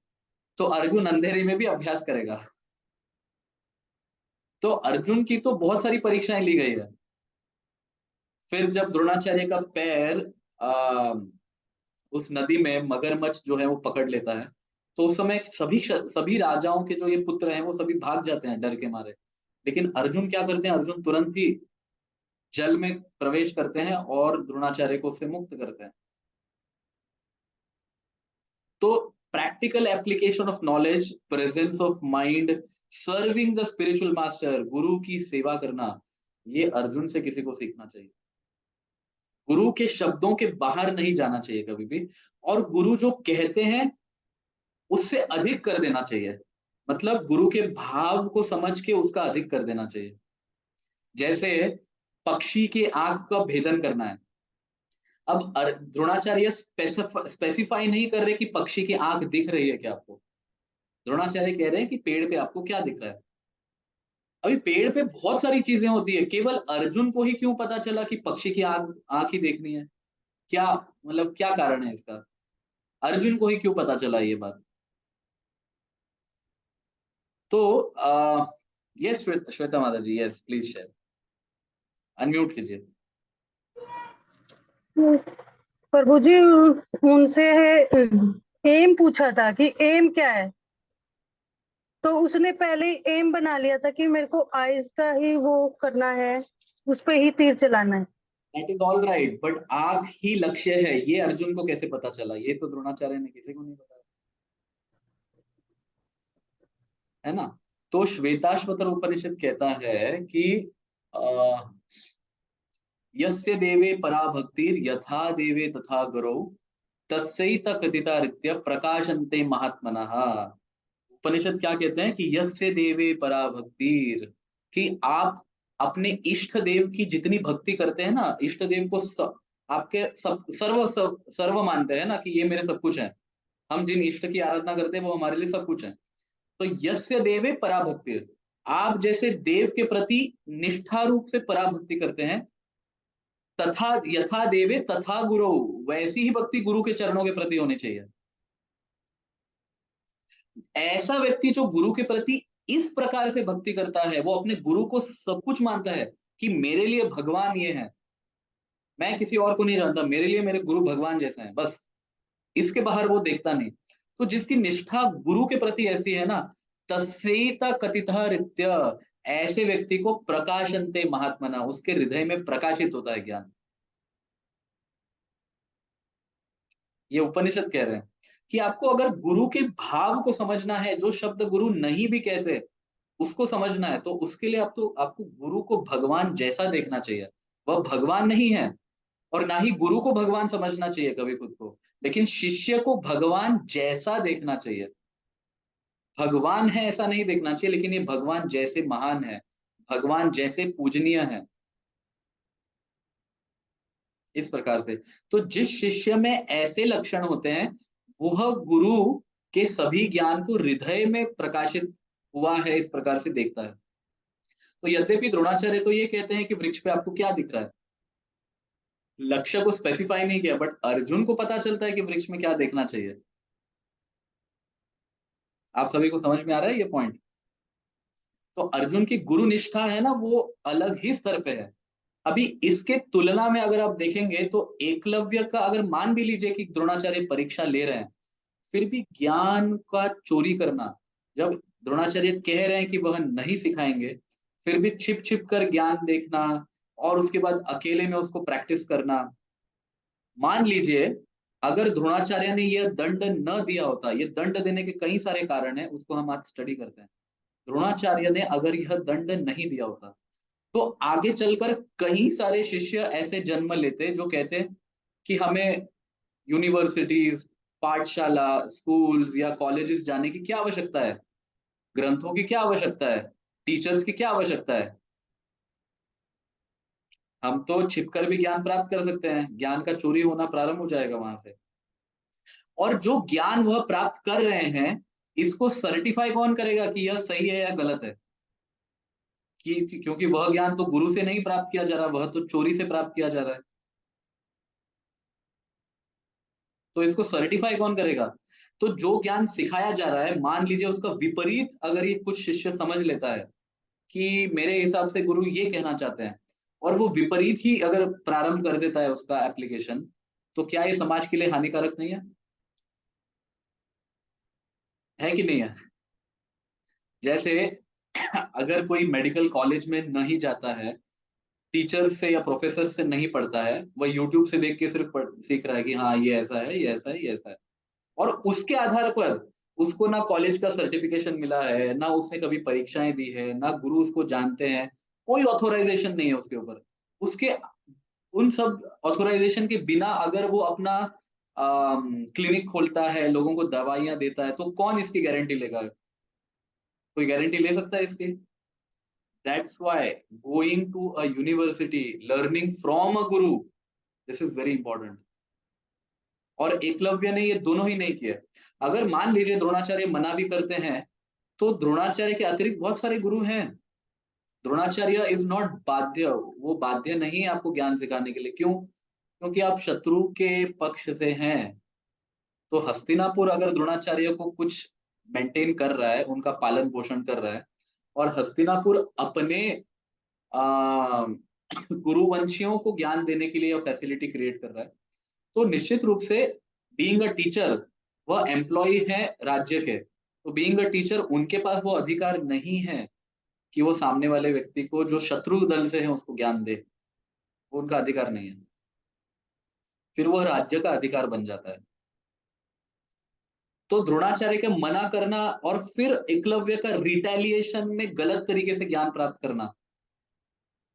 तो अर्जुन अंधेरे में भी अभ्यास करेगा। तो अर्जुन की तो बहुत सारी परीक्षाएं ली गई है। फिर जब द्रोणाचार्य का पैर आ, उस नदी में मगरमच्छ जो है वो पकड़ लेता है, तो उस समय सभी राजाओं के जो ये पुत्र हैं वो सभी भाग जाते हैं डर के मारे। लेकिन अर्जुन क्या करते हैं? अर्जुन तुरंत ही जल में प्रवेश करते हैं और द्रोणाचार्य को उससे मुक्त करते हैं। तो practical application of knowledge, presence of mind, serving the spiritual master, गुरु की सेवा करना, ये अर्जुन से किसी को सीखना चाहिए। गुरु के शब्दों के बाहर नहीं जाना चाहिए कभी भी, और गुरु जो कहते हैं उससे अधिक कर देना चाहिए। मतलब गुरु के भाव को समझ के उसका अधिक कर देना चाहिए। जैसे पक्षी की आंख का भेदन करना है। अब द्रोणाचार्य स्पेसिफाई नहीं कर रहे कि पक्षी की आंख दिख रही है क्या आपको। द्रोणाचार्य कह रहे हैं कि पेड़ पे आपको क्या दिख रहा है। अभी पेड़ पे बहुत सारी चीजें होती है, केवल अर्जुन को ही क्यों पता चला कि पक्षी की आंख आंख ही देखनी है? क्या मतलब क्या कारण है इसका? अर्जुन को ही क्यों पता चला ये बात? तो यस श्वेता माता जी, यस प्लीज शेयर, अनम्यूट कीजिए। प्रभु जी, उनसे एम पूछा था कि एम क्या है, तो उसने पहले ही एम बना लिया था कि मेरे को आइज का ही वो करना है, उस पे ही तीर चलाना है। That is all right, but आंख ही लक्ष्य है, ये अर्जुन को कैसे पता चला? ये तो द्रोणाचार्य ने किसी को नहीं बताया, है ना। तो श्वेताश्वतर उपनिषद कहता है कि अ, यस्य देवे परा भक्तिर् यथा देवे तथा गुरौ तस्यैत कथिता रीत्य प्रकाशन्ते महात्मनः। उपनिषद क्या कहते हैं कि यस्य देवे परा भक्तिर्, कि आप अपने इष्ट देव की जितनी भक्ति करते हैं ना, इष्ट देव को आपके सब सर्व मानते हैं ना, कि ये मेरे सब कुछ है। हम जिन इष्ट की आराधना करते हैं वो हमारे लिए सब कुछ है। तो यस्य देवे परा भक्तिर्, आप जैसे देव के प्रति निष्ठा रूप से पराभक्ति करते हैं, तथा यथा देवे तथा गुरु, वैसी ही भक्ति गुरु के चरणों के प्रति होनी चाहिए। ऐसा व्यक्ति जो गुरु के प्रति इस प्रकार से भक्ति करता है, वो अपने गुरु को सब कुछ मानता है कि मेरे लिए भगवान ये है, मैं किसी और को नहीं जानता, मेरे लिए मेरे गुरु भगवान जैसे हैं, बस इसके बाहर वो देखता नहीं। तो जिसकी निष्ठा गुरु के प्रति ऐसी है ना, तस्यैत कथितः रीत्य, ऐसे व्यक्ति को प्रकाशन्ते महात्मना, उसके हृदय में प्रकाशित होता है ज्ञान। ये उपनिषद कह रहे हैं कि आपको अगर गुरु के भाव को समझना है, जो शब्द गुरु नहीं भी कहते उसको समझना है, तो उसके लिए आपको गुरु को भगवान जैसा देखना चाहिए। वह भगवान नहीं है, और ना ही गुरु को भगवान समझना चाहिए कभी खुद को, लेकिन शिष्य को भगवान जैसा देखना चाहिए। भगवान है ऐसा नहीं देखना चाहिए, लेकिन ये भगवान जैसे महान है, भगवान जैसे पूजनीय है, इस प्रकार से। तो जिस शिष्य में ऐसे लक्षण होते हैं, वह गुरु के सभी ज्ञान को हृदय में प्रकाशित हुआ है, इस प्रकार से देखता है। तो यद्यपि द्रोणाचार्य तो ये कहते हैं कि वृक्ष पे आपको क्या दिख रहा है, लक्ष्य को स्पेसिफाई नहीं किया, बट अर्जुन को पता चलता है कि वृक्ष में क्या देखना चाहिए। आप सभी को समझ में आ रहा है ये पॉइंट? तो अर्जुन की गुरु निष्ठा है ना, वो अलग ही स्तर पे है। अभी इसके तुलना में अगर आप देखेंगे तो एकलव्य का, अगर मान भी लीजिए कि द्रोणाचार्य परीक्षा ले रहे हैं, फिर भी ज्ञान का चोरी करना, जब द्रोणाचार्य कह रहे हैं कि वह नहीं सिखाएंगे, फिर भी छिप छिप कर ज्ञान देखना और उसके बाद अकेले में उसको प्रैक्टिस करना। मान लीजिए अगर द्रोणाचार्य ने यह दंड न दिया होता, ये दंड देने के कई सारे कारण हैं, उसको हम आज स्टडी करते हैं। द्रोणाचार्य ने अगर यह दंड नहीं दिया होता, तो आगे चलकर कई सारे शिष्य ऐसे जन्म लेते जो कहते कि हमें यूनिवर्सिटीज, पाठशाला, स्कूल्स या कॉलेजेस जाने की क्या आवश्यकता है, ग्रंथों की क्या आवश्यकता है, टीचर्स की क्या आवश्यकता है, हम तो छिपकर भी ज्ञान प्राप्त कर सकते हैं, ज्ञान का चोरी होना प्रारंभ हो जाएगा वहां से। और जो ज्ञान वह प्राप्त कर रहे हैं, इसको सर्टिफाई कौन करेगा कि यह सही है या गलत है? क्योंकि वह ज्ञान तो गुरु से नहीं प्राप्त किया जा रहा, वह तो चोरी से प्राप्त किया जा रहा है। तो इसको सर्टिफाई कौन करेगा? तो जो ज्ञान सिखाया जा रहा है, मान लीजिए उसका विपरीत अगर ये कुछ शिष्य समझ लेता है कि मेरे हिसाब से गुरु ये कहना चाहते हैं, और वो विपरीत ही अगर प्रारंभ कर देता है उसका एप्लीकेशन, तो क्या ये समाज के लिए हानिकारक नहीं है कि नहीं है? जैसे अगर कोई मेडिकल कॉलेज में नहीं जाता है, टीचर से या प्रोफेसर से नहीं पढ़ता है, वह यूट्यूब से देख के सिर्फ सीख रहा है कि हाँ ये ऐसा है, ये ऐसा है, ये ऐसा है, और उसके आधार पर उसको ना कॉलेज का सर्टिफिकेशन मिला है, ना उसने कभी परीक्षाएं दी है, ना गुरु उसको जानते हैं, कोई ऑथोराइजेशन नहीं है उसके ऊपर, उसके उन सब ऑथोराइजेशन के बिना अगर वो अपना क्लिनिक खोलता है, लोगों को दवाइयां देता है, तो कौन इसकी गारंटी लेगा? कोई गारंटी ले सकता है इसकी? That's why going to a university, learning from a guru, this is very important. और एकलव्य ने ये दोनों ही नहीं किए। अगर मान लीजिए द्रोणाचार्य मना भी करते हैं, तो द्रोणाचार्य के अतिरिक्त बहुत सारे गुरु हैं। द्रोणाचार्य इज नॉट बाध्य, वो बाध्य नहीं है आपको ज्ञान सिखाने के लिए। क्यों? क्योंकि आप शत्रु के पक्ष से हैं। तो हस्तिनापुर अगर द्रोणाचार्य को कुछ मेंटेन कर रहा है, उनका पालन पोषण कर रहा है, और हस्तिनापुर अपने आ, गुरुवंशियों को ज्ञान देने के लिए फैसिलिटी क्रिएट कर रहा है, तो निश्चित रूप से बीइंग अ टीचर, वह एम्प्लॉय है राज्य के, तो बीइंग अ टीचर उनके पास वो अधिकार नहीं है कि वो सामने वाले व्यक्ति को जो शत्रु दल से है उसको ज्ञान दे। वो उनका अधिकार नहीं है, फिर वह राज्य का अधिकार बन जाता है। तो द्रोणाचार्य का मना करना और फिर एकलव्य का रिटेलिएशन में गलत तरीके से ज्ञान प्राप्त करना,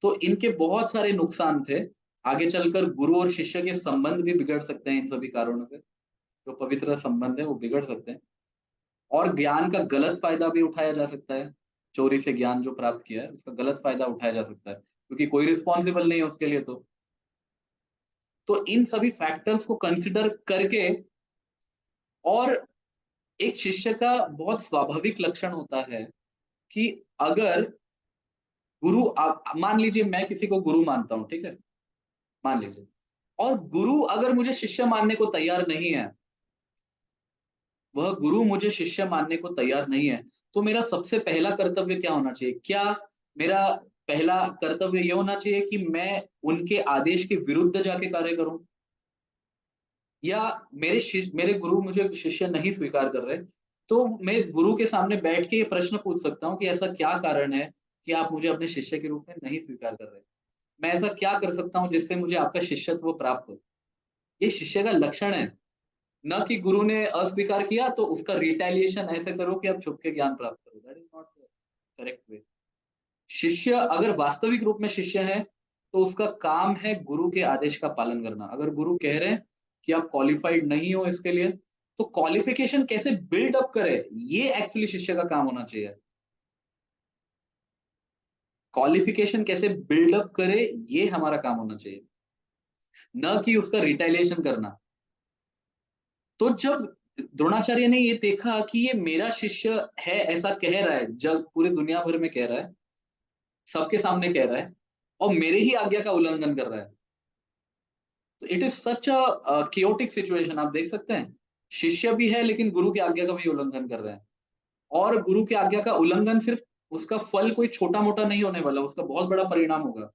तो इनके बहुत सारे नुकसान थे। आगे चलकर गुरु और शिष्य के संबंध भी बिगड़ सकते हैं इन सभी कारणों से, जो पवित्र संबंध है वो बिगड़ सकते हैं, और ज्ञान का गलत फायदा भी उठाया जा सकता है। चोरी से ज्ञान जो प्राप्त किया है उसका गलत फायदा उठाया जा सकता है, क्योंकि कोई रिस्पॉन्सिबल नहीं है उसके लिए। तो इन सभी फैक्टर्स को कंसिडर करके, और एक शिष्य का बहुत स्वाभाविक लक्षण होता है कि अगर गुरु, आप मान लीजिए मैं किसी को गुरु मानता हूं, ठीक है, मान लीजिए, और गुरु अगर मुझे शिष्य मानने को तैयार नहीं है, वह गुरु मुझे शिष्य मानने को तैयार नहीं है, तो मेरा सबसे पहला कर्तव्य क्या होना चाहिए? क्या मेरा पहला कर्तव्य यह होना चाहिए कि मैं उनके आदेश के विरुद्ध जाके कार्य करूं? या मेरे गुरु मुझे शिष्य नहीं स्वीकार कर रहे, तो मैं गुरु के सामने बैठ के ये प्रश्न पूछ सकता हूँ कि ऐसा क्या कारण है कि आप मुझे अपने शिष्य के रूप में नहीं स्वीकार कर रहे? मैं ऐसा क्या कर सकता हूँ जिससे मुझे आपका शिष्यत्व प्राप्त हो? ये शिष्य का लक्षण है, न कि गुरु ने अस्वीकार किया तो उसका रिटेलिएशन ऐसे करो कि आप छुप के ज्ञान प्राप्त करो। That is not the correct way. शिष्य अगर वास्तविक रूप में शिष्य है, तो उसका काम है गुरु के आदेश का पालन करना। अगर गुरु कह रहे हैं कि आप क्वालिफाइड नहीं हो इसके लिए, तो क्वालिफिकेशन कैसे बिल्ड अप करे, ये एक्चुअली शिष्य का काम होना चाहिए। क्वालिफिकेशन कैसे बिल्ड अप करे, ये हमारा काम होना चाहिए, न कि उसका रिटेलिएशन करना। तो जब द्रोणाचार्य ने ये देखा कि ये मेरा शिष्य है, ऐसा कह रहा है, जब पूरी दुनिया भर में कह रहा है, सबके सामने कह रहा है, और मेरे ही आज्ञा का उल्लंघन कर रहा है, तो it is such a chaotic situation. आप देख सकते हैं, शिष्य भी है लेकिन गुरु की आज्ञा का भी उल्लंघन कर रहे हैं, और गुरु की आज्ञा का उल्लंघन सिर्फ उसका फल कोई छोटा मोटा नहीं होने वाला, उसका बहुत बड़ा परिणाम होगा।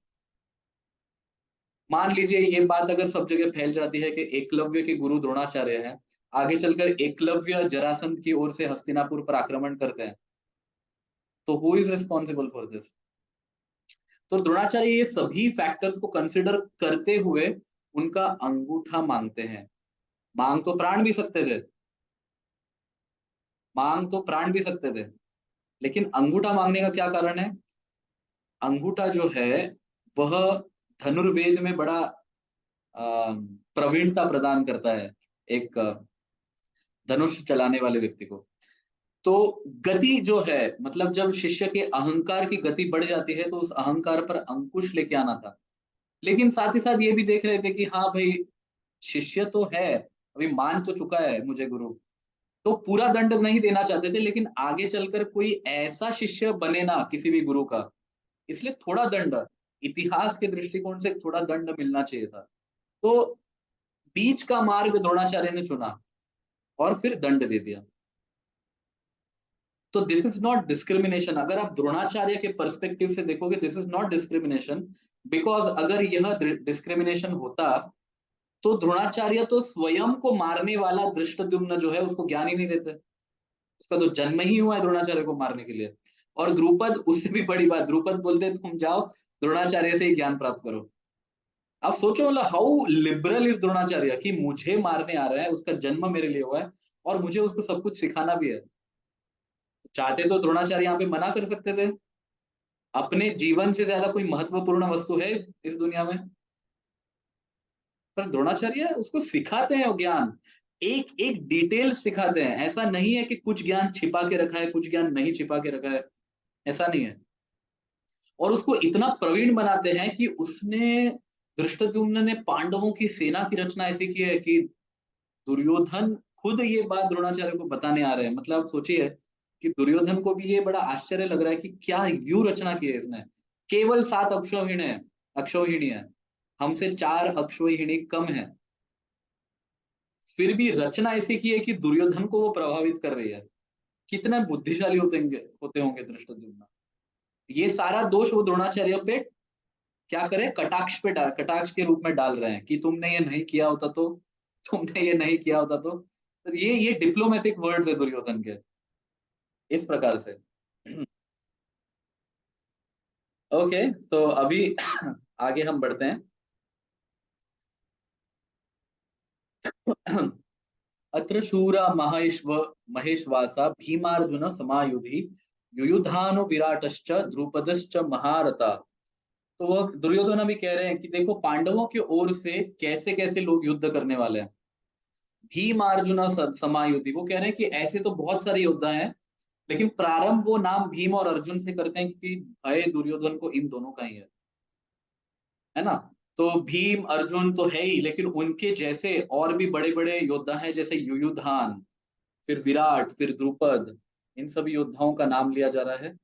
मान लीजिए ये बात अगर सब जगह फैल जाती है कि एकलव्य के गुरु द्रोणाचार्य हैं, आगे चलकर एकलव्य जरासंध की ओर से हस्तिनापुर पर आक्रमण करते हैं, तो who is responsible for this? तो द्रोणाचार्य ये सभी फैक्टर्स को कंसिडर करते हुए उनका अंगूठा मांगते हैं। मांग तो प्राण भी सकते थे, मांग तो प्राण भी सकते थे, लेकिन अंगूठा मांगने का क्या कारण है? अंगूठा जो है वह धनुर्वेद में बड़ा प्रवीणता प्रदान करता है एक धनुष चलाने वाले व्यक्ति को। तो गति जो है, मतलब जब शिष्य के अहंकार की गति बढ़ जाती है तो उस अहंकार पर अंकुश लेके आना था। लेकिन साथ ही साथ ये भी देख रहे थे कि हाँ भाई, शिष्य तो है, अभी मान तो चुका है मुझे गुरु, तो पूरा दंड नहीं देना चाहते थे, लेकिन आगे चलकर कोई ऐसा शिष्य बने ना किसी भी गुरु का, इसलिए थोड़ा दंड, इतिहास के दृष्टिकोण से थोड़ा दंड मिलना चाहिए था। तो बीच का मार्ग द्रोणाचार्य ने चुना और फिर दंड दे दिया। तो दिस इज नॉट डिस्क्रिमिनेशन। अगर आप द्रोणाचार्य के पर्सपेक्टिव से देखोगे, this is not discrimination, because अगर यह डिस्क्रिमिनेशन होता तो द्रोणाचार्य तो स्वयं को मारने वाला धृष्टद्युम्न जो है उसको ज्ञान ही नहीं देते। उसका तो जन्म ही हुआ है द्रोणाचार्य को मारने के लिए। और द्रुपद, उससे भी बड़ी बात, द्रुपद बोलते तुम जाओ द्रोणाचार्य से ही ज्ञान प्राप्त करो। आप सोचो, मतलब हाउ लिबरल इज द्रोणाचार्य कि मुझे मारने आ रहा है, उसका जन्म मेरे लिए हुआ है और मुझे उसको सब कुछ सिखाना भी है। चाहते तो द्रोणाचार्य यहाँ पे मना कर सकते थे। अपने जीवन से ज्यादा कोई महत्वपूर्ण वस्तु है इस दुनिया में? पर द्रोणाचार्य उसको सिखाते हैं वो ज्ञान, एक एक डिटेल सिखाते हैं। ऐसा नहीं है कि कुछ ज्ञान छिपा के रखा है, कुछ ज्ञान नहीं छिपा के रखा है, ऐसा नहीं है। और उसको इतना प्रवीण बनाते हैं कि उसने, धृष्टद्युम्न ने पांडवों की सेना की रचना ऐसी की है कि दुर्योधन खुद ये बात द्रोणाचार्य को बताने आ रहे हैं। मतलब आप सोचिए कि दुर्योधन को भी ये बड़ा आश्चर्य लग रहा है कि क्या व्यू रचना की है इसने। केवल 7 अक्षौहिणी है, अक्षौहिणी है, हमसे 4 अक्षौहिणी कम है, फिर भी रचना ऐसी की है कि दुर्योधन को वो प्रभावित कर रही है। कितने बुद्धिशाली होते होंगे धृष्टद्युम्न। ये सारा दोष वो द्रोणाचार्य पे क्या करे, कटाक्ष पे डाल, कटाक्ष के रूप में डाल रहे हैं कि तुमने ये नहीं किया होता तो, तुमने ये नहीं किया होता तो ये डिप्लोमेटिक वर्ड्स है दुर्योधन के, इस प्रकार से। ओके, सो अभी आगे हम बढ़ते हैं। अत्र शूरा महेश्वासा भीमार्जुन समायुधि युयुधानो विराटश्च द्रुपदश्च महारथा। तो वह दुर्योधन अभी कह रहे हैं कि देखो पांडवों की ओर से कैसे कैसे लोग युद्ध करने वाले हैं। भीम अर्जुन समायुधि, वो कह रहे हैं कि ऐसे तो बहुत सारे योद्धा हैं, लेकिन प्रारंभ वो नाम भीम और अर्जुन से करते हैं क्योंकि भय दुर्योधन को इन दोनों का ही है ना। तो भीम अर्जुन तो है ही, लेकिन उनके जैसे और भी बड़े बड़े योद्धा हैं, जैसे युयुधान, फिर विराट, फिर द्रुपद, इन सभी योद्धाओं का नाम लिया जा रहा है।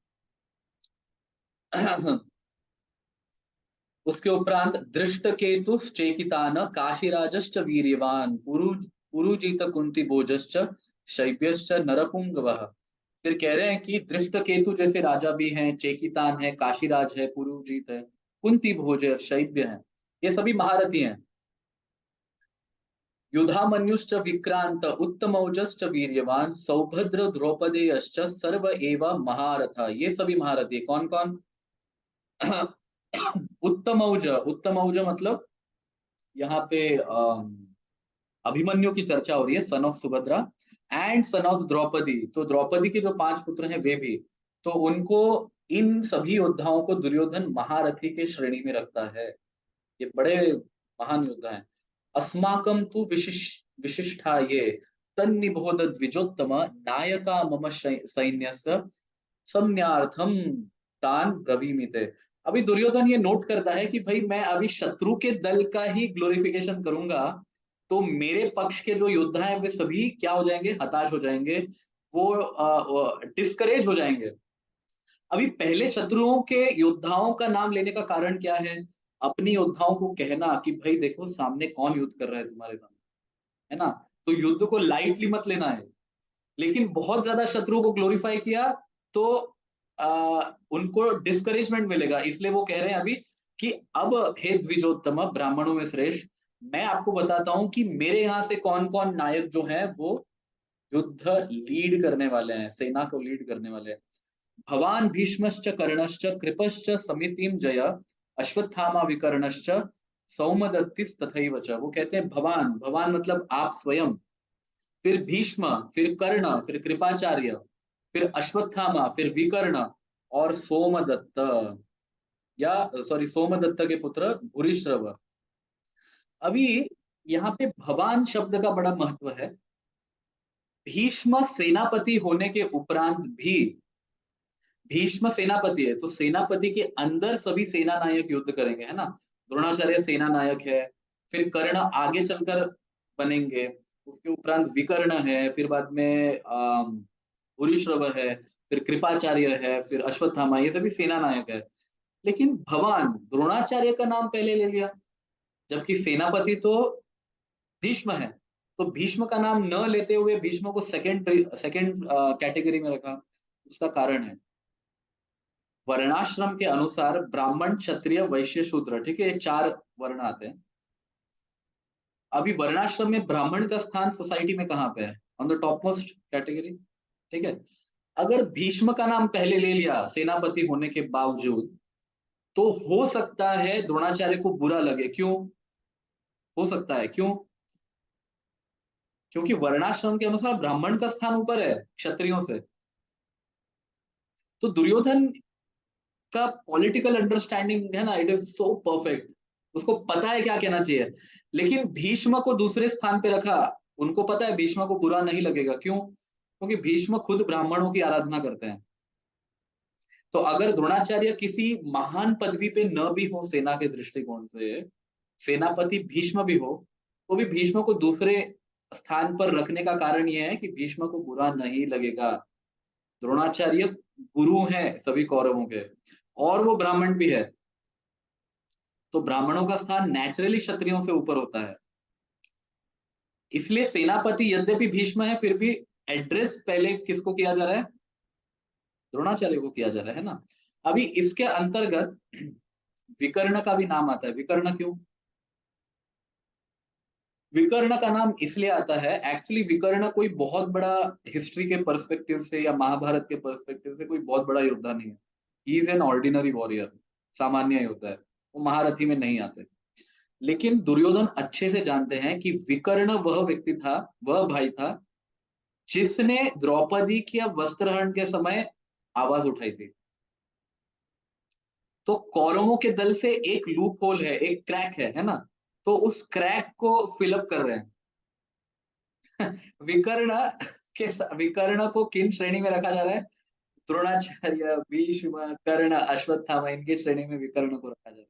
उसके उपरांत दृष्ट केतुश्चेकितान काशीराजश्च वीर्यवान पुरुजित कुंती भोजश्च शैब्यश्च नरपुंगवः। फिर कह रहे हैं कि दृष्ट केतु जैसे राजा भी हैं, चेकितान है, काशीराज है, पुरुजित है, कुंती भोज है, शैब्य है, ये सभी महारथी हैं। युधामन्युश्च विक्रांत उत्तमौजश्च वीर्यवान सौभद्र द्रौपदेयश्च सर्व एव महारथा। ये सभी महारथी कौन कौन? उत्तमौज, उत्तमौज मतलब यहाँ पे अभिमन्यु की चर्चा हो रही है, son of Subhadra and son of Draupadi. तो द्रौपदी के जो 5 पुत्र हैं वे भी, तो उनको, इन सभी योद्धाओं को दुर्योधन महारथी के श्रेणी में रखता है। ये बड़े महान योद्धा हैं। अस्माकं तु विशिष्टा ये तन्निबोध द्विजोत्तम नायका मम सैन्यस्य सम्न्यार्थम तान ब्रवीमिते। अभी दुर्योधन ये नोट करता है कि भाई मैं अभी शत्रु के दल का ही ग्लोरिफिकेशन करूंगा, तो मेरे पक्ष के जो योद्धा हैं वे सभी क्या हो जाएंगे, हताश हो जाएंगे, वो डिस्करेज हो जाएंगे। अभी पहले शत्रुओं के योद्धाओं का नाम लेने का कारण क्या है? अपनी योद्धाओं को कहना कि भाई देखो सामने कौन युद्ध कर रहा है तुम्हारे सामने, है ना। तो युद्ध को लाइटली मत लेना है। लेकिन बहुत ज्यादा शत्रु को ग्लोरीफाई किया तो उनको डिस्करेजमेंट मिलेगा, इसलिए वो कह रहे हैं अभी कि अब हे द्विजोत्तम, ब्राह्मणों में श्रेष्ठ, मैं आपको बताता हूं कि मेरे यहाँ से कौन कौन नायक जो है वो युद्ध लीड करने वाले हैं, सेना को लीड करने वाले हैं। भवान भीष्मश्च कर्णश्च कृपश्च समितिम जय अश्वत्थामा विकर्णश्च सौमदत्तिस तथैव च। वो कहते हैं भवान, भवान मतलब आप स्वयं, फिर भीष्म, फिर कर्ण, फिर कृपाचार्य, फिर अश्वत्थामा, फिर विकर्ण और सोमदत्त, या सॉरी सोमदत्त के पुत्र भूरिश्रव। अभी यहाँ पे भवान शब्द का बड़ा महत्व है। भीष्म सेनापति होने के उपरांत भी, भीष्म सेनापति है तो सेनापति के अंदर सभी सेना नायक युद्ध करेंगे, है ना। द्रोणाचार्य सेना नायक है, फिर कर्ण आगे चलकर बनेंगे, उसके उपरांत विकर्ण है, फिर बाद में भूरिश्रव है, फिर कृपाचार्य है, फिर अश्वत्थामा, ये सभी सेना नायक है। लेकिन भगवान द्रोणाचार्य का नाम पहले ले लिया, जबकि सेनापति तो भीष्म है। तो भीष्म का नाम न लेते हुए भीष्म को सेकंड सेकंड कैटेगरी में रखा। उसका कारण है वर्णाश्रम के अनुसार ब्राह्मण, क्षत्रिय, वैश्य, शूद्र, ठीक है, ये 4 वर्ण आते हैं। अभी वर्णाश्रम में ब्राह्मण का स्थान सोसाइटी में कहाँ पे है? On the top most category, ठीक है। अगर भीष्म का नाम पहले ले लिया सेनापति होने के बावजूद, तो हो सकता है द्रोणाचार्य को बुरा लगे। क्यों हो सकता है? क्यों? क्योंकि वर्णाश्रम के अनुसार ब्राह्मण का स्थान ऊपर है क्षत्रियों से। तो दुर्योधन का पॉलिटिकल अंडरस्टैंडिंग है ना, इट इज सो परफेक्ट, उसको पता है क्या कहना चाहिए। लेकिन भीष्म को दूसरे स्थान पे रखा, उनको पता है भीष्म को बुरा नहीं लगेगा। क्यों? क्योंकि भीष्म खुद ब्राह्मणों की आराधना करते हैं। तो अगर द्रोणाचार्य किसी महान पदवी पे न भी हो सेना के दृष्टिकोण से, सेनापति भीष्म भी हो, तो भी भीष्म को दूसरे स्थान पर रखने का कारण यह है कि भीष्म को बुरा नहीं लगेगा। द्रोणाचार्य गुरु हैं सभी कौरवों के, और वो ब्राह्मण भी है, तो ब्राह्मणों का स्थान नेचुरली क्षत्रियों से ऊपर होता है। इसलिए सेनापति यद्यपि भीष्म है, फिर भी एड्रेस पहले किसको किया जा रहा है? द्रोणाचार्य को किया जा रहा है ना। अभी इसके अंतर्गत विकर्ण का भी नाम आता है। विकर्ण क्यों? विकर्ण का नाम इसलिए आता है, एक्चुअली विकर्ण कोई बहुत बड़ा हिस्ट्री के पर्सपेक्टिव से या महाभारत के पर्सपेक्टिव से कोई बहुत बड़ा योद्धा नहीं है। He is an ordinary warrior, सामान्य योद्धा है, वो महारथी में नहीं आते। लेकिन दुर्योधन अच्छे से जानते हैं कि विकर्ण वह व्यक्ति था, वह भाई था जिसने द्रौपदी के वस्त्रहरण के समय आवाज उठाई थी। तो कौरवों के दल से एक लूप होल है, एक क्रैक है ना, तो उस क्रैक को फिलअप कर रहे हैं। विकर्ण विकर्ण को किन श्रेणी में रखा जा रहा है? द्रोणाचार्य, भीष्म, कर्ण, अश्वत्थामा, इनकी श्रेणी में विकर्ण को रखा जा रहा है।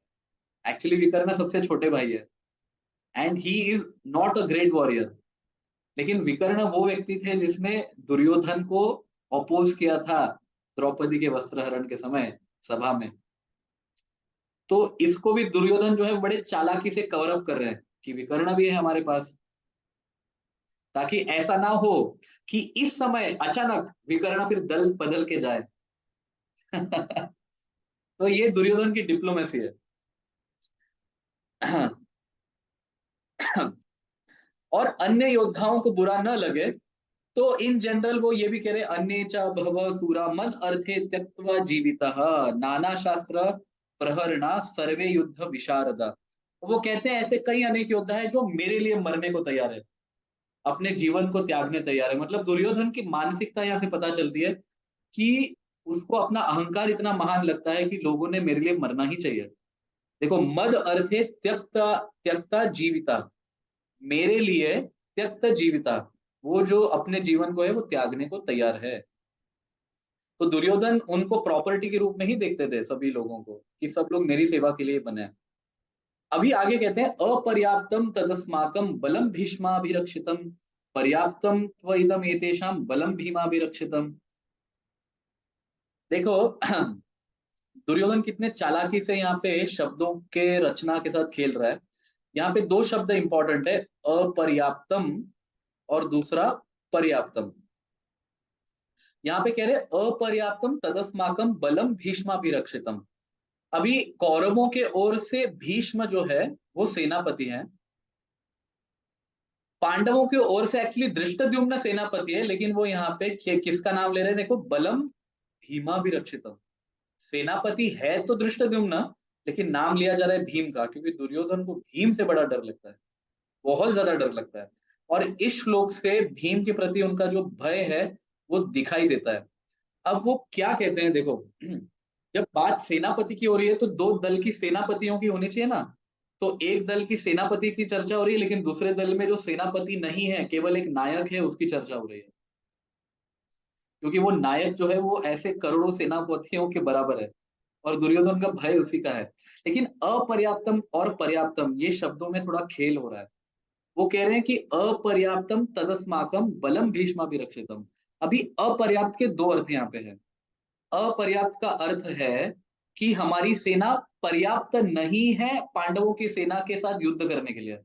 एक्चुअली विकर्ण सबसे छोटे भाई है, and he is not a great warrior. लेकिन विकर्ण वो व्यक्ति थे जिसने दुर्योधन को अपोज किया था द्रौपदी के वस्त्रहरण के समय सभा में। तो इसको भी दुर्योधन जो है बड़े चालाकी से कवर अप कर रहे हैं कि विकर्ण भी है हमारे पास, ताकि ऐसा ना हो कि इस समय अचानक विकर्ण फिर दल बदल के जाए। तो ये दुर्योधन की डिप्लोमेसी है। और अन्य योद्धाओं को बुरा न लगे, तो इन जनरल वो ये भी कह रहे अन्य च भव सूरा मद अर्थे त्यक्त्वा जीवितः नाना शास्त्र प्रहरणा सर्वे युद्ध विशारदा। वो कहते हैं ऐसे कई अनेक योद्धा है जो मेरे लिए मरने को तैयार है, अपने जीवन को त्यागने तैयार है। मतलब दुर्योधन की मानसिकता यहाँ से पता चलती है कि उसको अपना अहंकार इतना महान लगता है कि लोगों ने मेरे लिए मरना ही चाहिए। देखो, मद अर्थे त्यक्ता, त्यक्ता जीविता, मेरे लिए त्यक्त जीविता, वो जो अपने जीवन को है वो त्यागने को तैयार है। तो दुर्योधन उनको प्रॉपर्टी के रूप में ही देखते थे सभी लोगों को, कि सब लोग मेरी सेवा के लिए बने हैं। अभी आगे कहते हैं अपर्याप्तम तदस्माकम बलम भीष्माभिरक्षितम पर्याप्तम त्वइदम एतेषाम बलम भीमाभिरक्षितम। देखो, दुर्योधन कितने चालाकी से यहाँ पे शब्दों के रचना के साथ खेल रहा है। यहाँ पे 2 शब्द इंपॉर्टेंट है, अपर्याप्तम और दूसरा पर्याप्तम। यहाँ पे कह रहे अपर्याप्तम तदस्माकम बलम भीष्माभिरक्षितम। अभी कौरवों के ओर से भीष्म जो है वो सेनापति है, पांडवों की ओर से एक्चुअली धृष्टद्युम्न सेनापति है, लेकिन वो यहाँ पे किसका नाम ले रहे हैं, देखो, बलम भीमाभिरक्षितम। सेनापति है तो धृष्टद्युम्न, लेकिन नाम लिया जा रहा है भीम का, क्योंकि दुर्योधन को भीम से बड़ा डर लगता है, बहुत ज्यादा डर लगता है। और इस श्लोक से भीम के प्रति उनका जो भय है वो दिखाई देता है। अब वो क्या कहते हैं, देखो, जब बात सेनापति की हो रही है तो दो दल की सेनापतियों की होनी चाहिए ना। तो एक दल की सेनापति की चर्चा हो रही है, लेकिन दूसरे दल में जो सेनापति नहीं है, केवल एक नायक है, उसकी चर्चा हो रही है। क्योंकि वो नायक जो है वो ऐसे करोड़ों सेनापतियों के बराबर है, और दुर्योधन का भय उसी का है। लेकिन अपर्याप्तम और पर्याप्तम, ये शब्दों में थोड़ा खेल हो रहा है। वो कह रहे हैं कि अपर्याप्तम तदस्माकम बलम भीष्माभिरक्षितम। अभी अपर्याप्त के दो अर्थ यहाँ पे है। अपर्याप्त का अर्थ है कि हमारी सेना पर्याप्त नहीं है पांडवों की सेना के साथ युद्ध करने के लिए।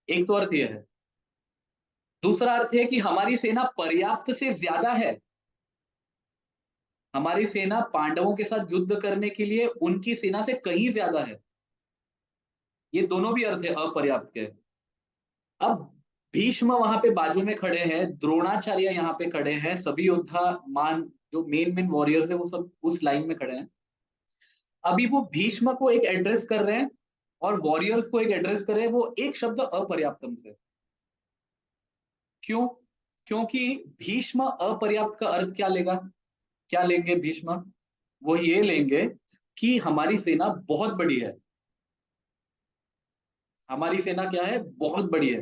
एक तो अर्थ यह है। दूसरा अर्थ है कि हमारी सेना पर्याप्त से ज्यादा है, हमारी सेना पांडवों के साथ युद्ध करने के लिए उनकी सेना से कहीं ज्यादा है। ये दोनों भी अर्थ है अपर्याप्त के। अब भीष्म वहां पे बाजू में खड़े हैं, द्रोणाचार्य यहाँ पे खड़े हैं, सभी योद्धा मान जो मेन मेन वॉरियर्स है वो सब उस लाइन में खड़े हैं। अभी वो भीष्म को एक एड्रेस कर रहे हैं और वॉरियर्स को एक एड्रेस कर रहे हैं, वो एक शब्द अपर्याप्तम से। क्यों? क्योंकि भीष्म अपर्याप्त का अर्थ क्या लेगा, क्या लेंगे भीष्म? वो ये लेंगे कि हमारी सेना बहुत बड़ी है, हमारी सेना क्या है, बहुत बड़ी है,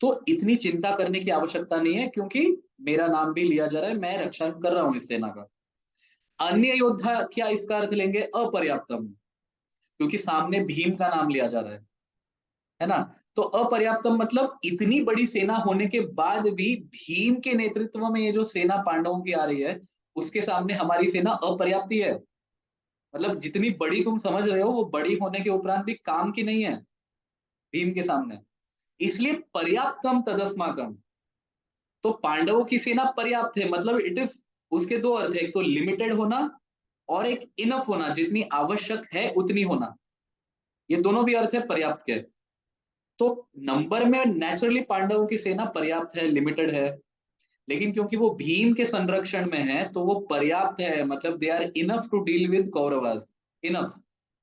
तो इतनी चिंता करने की आवश्यकता नहीं है, क्योंकि मेरा नाम भी लिया जा रहा है, मैं रक्षा कर रहा हूं इस सेना का। अन्य योद्धा क्या इसका अर्थ लेंगे, अपर्याप्तम, क्योंकि सामने भीम का नाम लिया जा रहा है ना। तो अपर्याप्तम मतलब इतनी बड़ी सेना होने के बाद भी भीम के नेतृत्व में ये जो सेना पांडवों की आ रही है, उसके सामने हमारी सेना अपर्याप्त ही है। मतलब जितनी बड़ी तुम समझ रहे हो, वो बड़ी होने के उपरांत भी काम की नहीं है भीम के सामने। इसलिए पर्याप्तम तदस्माकम, तो पांडवों की सेना पर्याप्त है, मतलब इट इज, उसके दो अर्थ है, एक तो लिमिटेड होना और एक इनफ होना, जितनी आवश्यक है उतनी होना। ये दोनों भी अर्थ है पर्याप्त के। तो नंबर में नेचुरली पांडवों की सेना पर्याप्त है, लिमिटेड है, लेकिन क्योंकि वो भीम के संरक्षण में है तो वो पर्याप्त है, मतलब they are enough to deal with Kauravas. Enough,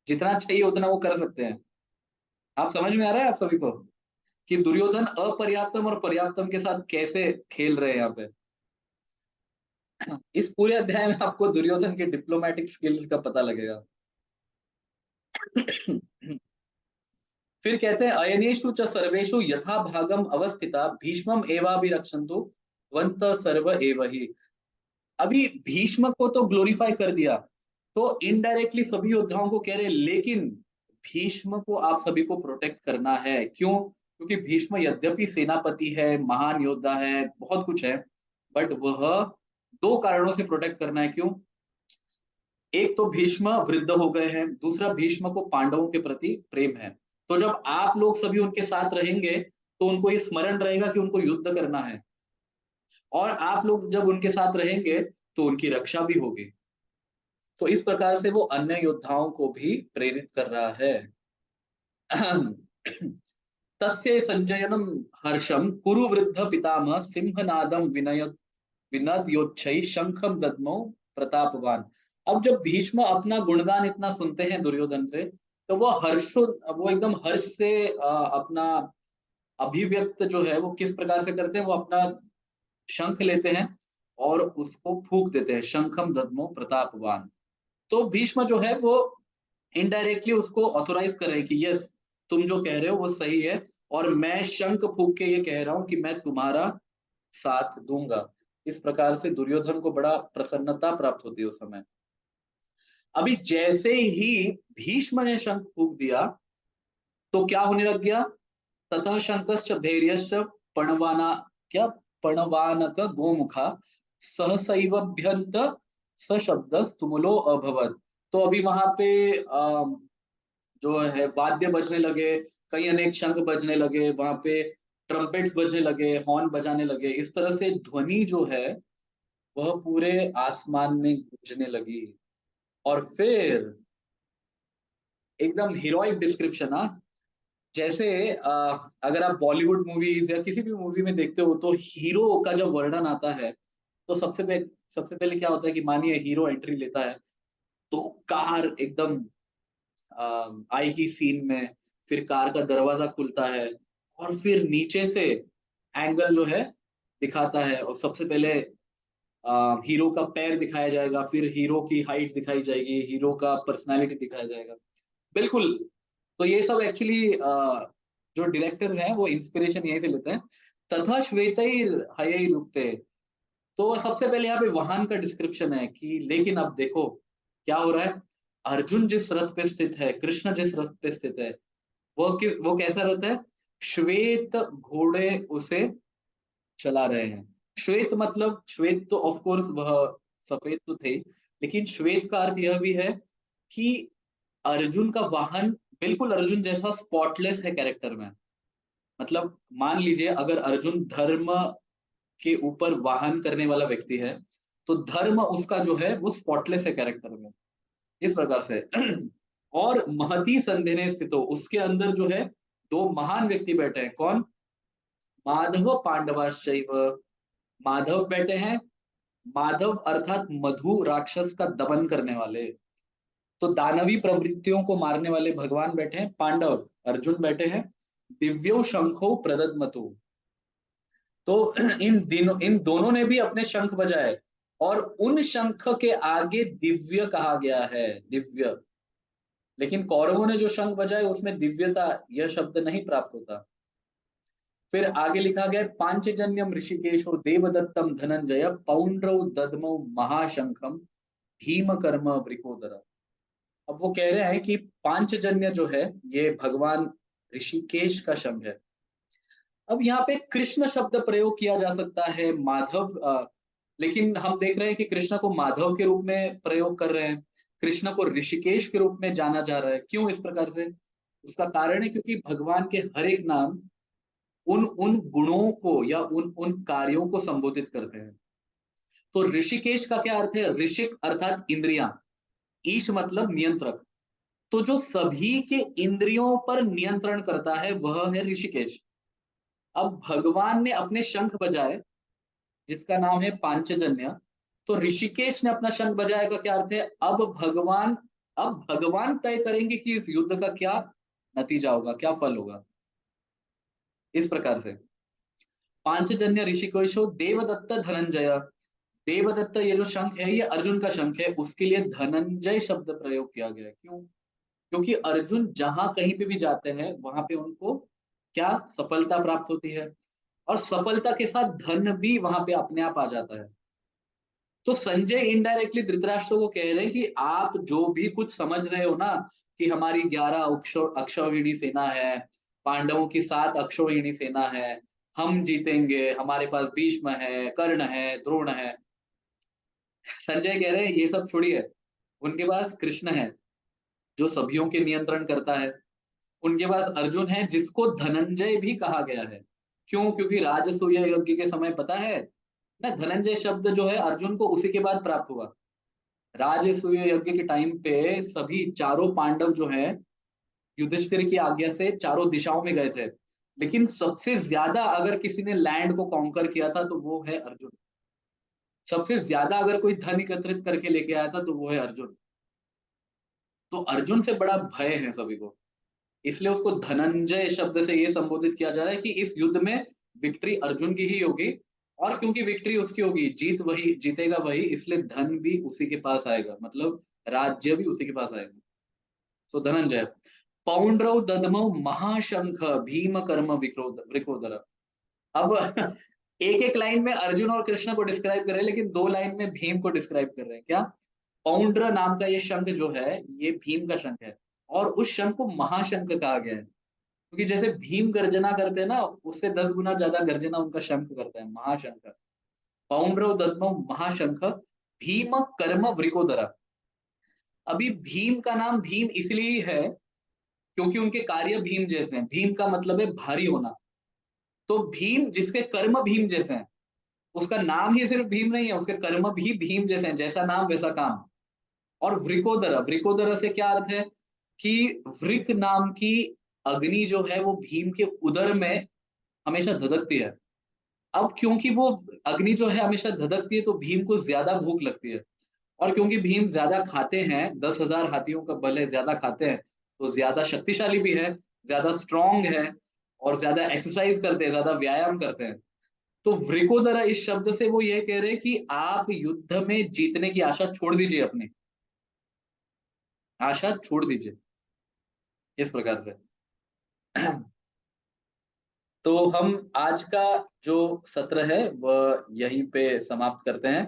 जितना चाहिए उतना वो कर सकते हैं। आप समझ में आ रहा है आप सभी को कि दुर्योधन अपर्याप्तम और पर्याप्तम के साथ कैसे खेल रहे हैं यहाँ पे। इस पूरे अध्याय में आपको दुर्योधन के डिप्लोमेटिक स्किल्स का पता लगेगा। फिर कहते हैं अयनेषु च सर्वेषु यथा भागम अवस्थिता भीष्मम एवाभिरक्षन्तु वंत सर्व एव ही। अभी भीष्म को तो ग्लोरीफाई कर दिया, तो इनडायरेक्टली सभी योद्धाओं को कह रहे हैं, लेकिन भीष्म को आप सभी को प्रोटेक्ट करना है। क्यों? क्योंकि भीष्म यद्यपि सेनापति है, महान योद्धा है, बहुत कुछ है, बट वह दो कारणों से प्रोटेक्ट करना है। क्यों? एक तो भीष्म वृद्ध हो गए हैं, दूसरा भीष्म को पांडवों के प्रति प्रेम है। तो जब आप लोग सभी उनके साथ रहेंगे तो उनको ये स्मरण रहेगा कि उनको युद्ध करना है, और आप लोग जब उनके साथ रहेंगे तो उनकी रक्षा भी होगी। तो इस प्रकार से वो अन्य योद्धाओं को भी प्रेरित कर रहा है। तस्य संजयनम हर्षम कुरु वृद्ध पितामह सिंहनादम विनय विनद्योच्छै शंखम दद्मौ प्रतापवान। अब जब भीष्म अपना गुणगान इतना सुनते हैं दुर्योधन से, तो वो वो एकदम हर्ष से अपना अभिव्यक्त जो है वो किस प्रकार से करते हैं, वो अपना शंख लेते हैं और उसको फूंक देते हैं, शंखम दद्मो प्रतापवान। तो भीष्म जो है वो इनडायरेक्टली उसको ऑथोराइज कर रहे हैं कि यस, तुम जो कह रहे हो वो सही है, और मैं शंख फूंक के ये कह रहा हूं कि मैं तुम्हारा साथ दूंगा। इस प्रकार से दुर्योधन को बड़ा प्रसन्नता प्राप्त होती है उस समय। अभी जैसे ही भीष्म ने शंख फूंक दिया तो क्या होने लग गया, ततः शंकश्च धैर्यश्च पणवाना, क्या, पणवानक गोमुखा सहसैवभ्यंत सशब्द तुमुलो अभवत। तो अभी वहां पे जो है वाद्य बजने लगे, कई अनेक शंख बजने लगे वहां पे, ट्रम्पेट्स बजने लगे, हॉर्न बजाने लगे, इस तरह से ध्वनि जो है वह पूरे आसमान में गूंजने लगी। और फिर एकदम हीरोइक डिस्क्रिप्शन, हाँ, जैसे अगर आप बॉलीवुड मूवीज या किसी भी मूवी में देखते हो तो हीरो का जब वर्णन आता है तो सबसे पहले क्या होता है कि मानिए हीरो एंट्री लेता है तो कार एकदम आएगी सीन में, फिर कार का दरवाजा खुलता है और फिर नीचे से एंगल जो है दिखाता है, और सबसे पहले हीरो का पैर दिखाया जाएगा, फिर हीरो की हाइट दिखाई जाएगी, हीरो का पर्सनालिटी दिखाया जाएगा। बिल्कुल। तो ये सब एक्चुअली जो डायरेक्टर्स हैं वो इंस्पिरेशन यहीं से लेते हैं। तथा श्वेतैर हयैरुक्ते, तो सबसे पहले यहाँ पे वाहन का डिस्क्रिप्शन है कि लेकिन अब देखो क्या हो रहा है। अर्जुन जिस रथ पे स्थित है, कृष्ण जिस रथ पे स्थित है, वो कैसा रथ है? श्वेत घोड़े उसे चला रहे हैं। श्वेत मतलब, श्वेत तो ऑफ कोर्स वह सफेद तो थे, लेकिन श्वेत का अर्थ यह भी है कि अर्जुन का वाहन बिल्कुल अर्जुन जैसा स्पॉटलेस है कैरेक्टर में। मतलब मान लीजिए अगर अर्जुन धर्म के ऊपर वाहन करने वाला व्यक्ति है, तो धर्म उसका जो है वो स्पॉटलेस है कैरेक्टर में, इस प्रकार से। और महती संधिने स्थितो, उसके अंदर जो है दो महान व्यक्ति बैठे हैं। कौन? माधव पांडवाश्चैव, माधव बैठे हैं। माधव अर्थात मधु राक्षस का दमन करने वाले, तो दानवी प्रवृत्तियों को मारने वाले भगवान बैठे हैं। पांडव अर्जुन बैठे हैं। दिव्यो शंखो प्रदद्मतु, तो इन दोनों ने भी अपने शंख बजाए, और उन शंख के आगे दिव्य कहा गया है, दिव्य। लेकिन कौरवों ने जो शंख बजाए उसमें दिव्यता यह शब्द नहीं प्राप्त होता। फिर आगे लिखा गया, पांचजन्यम ऋषिकेशो देवदत्तम धनंजय पौंड्रौ दद्मौ महाशंखम भीम कर्म वृकोदर। अब वो कह रहे हैं कि पांचजन्य जो है ये भगवान ऋषिकेश का शंख है। अब यहाँ पे कृष्ण शब्द प्रयोग किया जा सकता है, माधव, लेकिन हम देख रहे हैं कि कृष्ण को माधव के रूप में प्रयोग कर रहे हैं, कृष्ण को ऋषिकेश के रूप में जाना जा रहा है। क्यों इस प्रकार से? उसका कारण है क्योंकि भगवान के हर एक नाम उन उन गुणों को या उन उन कार्यों को संबोधित करते हैं। तो ऋषिकेश का क्या अर्थ है? ऋषिक अर्थात इंद्रियां, ईश मतलब नियंत्रक। तो जो सभी के इंद्रियों पर नियंत्रण करता है वह है ऋषिकेश। अब भगवान ने अपने शंख बजाए जिसका नाम है पांचजन्य, तो ऋषिकेश ने अपना शंख बजाए का क्या अर्थ है? अब भगवान तय करेंगे कि इस युद्ध का क्या नतीजा होगा, क्या फल होगा, इस प्रकार से। पांचजन्य ऋषिकेशो देवदत्त धनंजय, देवदत्त ये जो शंख है ये अर्जुन का शंख है, उसके लिए धनंजय शब्द प्रयोग किया गया है। क्यों? क्योंकि अर्जुन जहां कहीं पे भी जाते हैं वहां पे उनको क्या सफलता प्राप्त होती है, और सफलता के साथ धन भी वहां पे अपने आप आ जाता है। तो संजय इनडायरेक्टली धृतराष्ट्र को कह रहे हैं कि आप जो भी कुछ समझ रहे हो ना कि हमारी 11 अक्षौहिणी सेना है, पांडवों की 7 अक्षौहिणी सेना है, हम जीतेंगे, हमारे पास भीष्म है, कर्ण है, द्रोण है। संजय कह रहे हैं ये सब छोड़िए, उनके पास कृष्ण है जो सभियों के नियंत्रण करता है। उनके पास अर्जुन है जिसको धनंजय भी कहा गया है। क्यों? क्योंकि राजसूय यज्ञ के समय पता है ना, धनंजय शब्द जो है अर्जुन को उसी के बाद प्राप्त हुआ। राजसूय यज्ञ के टाइम पे सभी चारों पांडव जो है युधिष्ठिर की आज्ञा से चारों दिशाओं में गए थे, लेकिन सबसे ज्यादा अगर किसी ने लैंड को कॉन्कर किया था तो वो है अर्जुन। सबसे ज्यादा अगर कोई धन एकत्रित करके लेके आया था तो वो है अर्जुन। तो अर्जुन से बड़ा भय है सभी को, इसलिए उसको धनंजय शब्द से ये संबोधित किया जा रहा है कि इस युद्ध में विक्ट्री अर्जुन की ही होगी। और क्योंकि विक्ट्री उसकी होगी, जीत वही जीतेगा वही, इसलिए धन भी उसी के पास आएगा, मतलब राज्य भी उसी के पास आएगा। सो धनंजय। पौंड्रौ ददमौ महाशंख भीम कर्म वृकोदर। अब एक एक लाइन में अर्जुन और कृष्ण को डिस्क्राइब कर रहे हैं, लेकिन दो लाइन में भीम को डिस्क्राइब कर रहे हैं। क्या? पौंड्र नाम का ये शंख जो है ये भीम का शंख है, और उस शंख को महाशंख कहा गया है क्योंकि जैसे भीम गर्जना करते हैं ना, उससे 10 गुना ज्यादा गर्जना उनका शंख करता है, महाशंख। पौंड्रव दद्मौ महाशंख भीम कर्म वृकोदरा। अभी भीम का नाम भीम इसलिए है क्योंकि उनके कार्य भीम जैसे हैं। भीम का मतलब है भारी होना, तो भीम जिसके कर्म भीम जैसे हैं, उसका नाम ही सिर्फ भीम नहीं है, उसके कर्म भी भीम जैसे हैं, जैसा नाम वैसा काम। और वृकोदर, वृकोदर से क्या अर्थ है कि वृक नाम की अग्नि जो है वो भीम के उदर में हमेशा धधकती है। अब क्योंकि वो अग्नि जो है हमेशा धधकती है तो भीम को ज्यादा भूख लगती है, और क्योंकि भीम ज्यादा खाते हैं, 10,000 हाथियों का बल है, ज्यादा खाते हैं, तो ज्यादा शक्तिशाली भी है, ज्यादा स्ट्रांग है, और ज्यादा एक्सरसाइज करते हैं, ज्यादा व्यायाम करते हैं। तो वृकोदरा इस शब्द से वो ये कह रहे हैं कि आप युद्ध में जीतने की आशा छोड़ दीजिए, अपनी आशा छोड़ दीजिए, इस प्रकार से। तो हम आज का जो सत्र है वह यहीं पे समाप्त करते हैं।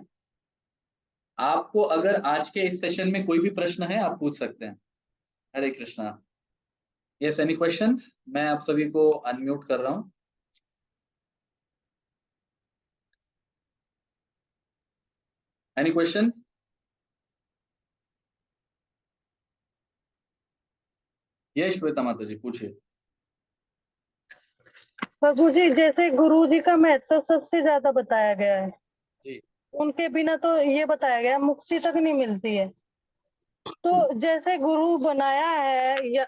आपको अगर आज के इस सेशन में कोई भी प्रश्न है आप पूछ सकते हैं। Hare Krishna. Yes, any questions? मैं आप सभी को अनम्यूट कर रहा हूँ। Any questions? यस श्वेता माता जी, पूछिए। प्रभु जी, जैसे गुरु जी का महत्व सबसे ज्यादा बताया गया है, जी। उनके बिना तो ये बताया गया मुक्ति तक नहीं मिलती है। तो जैसे गुरु बनाया है या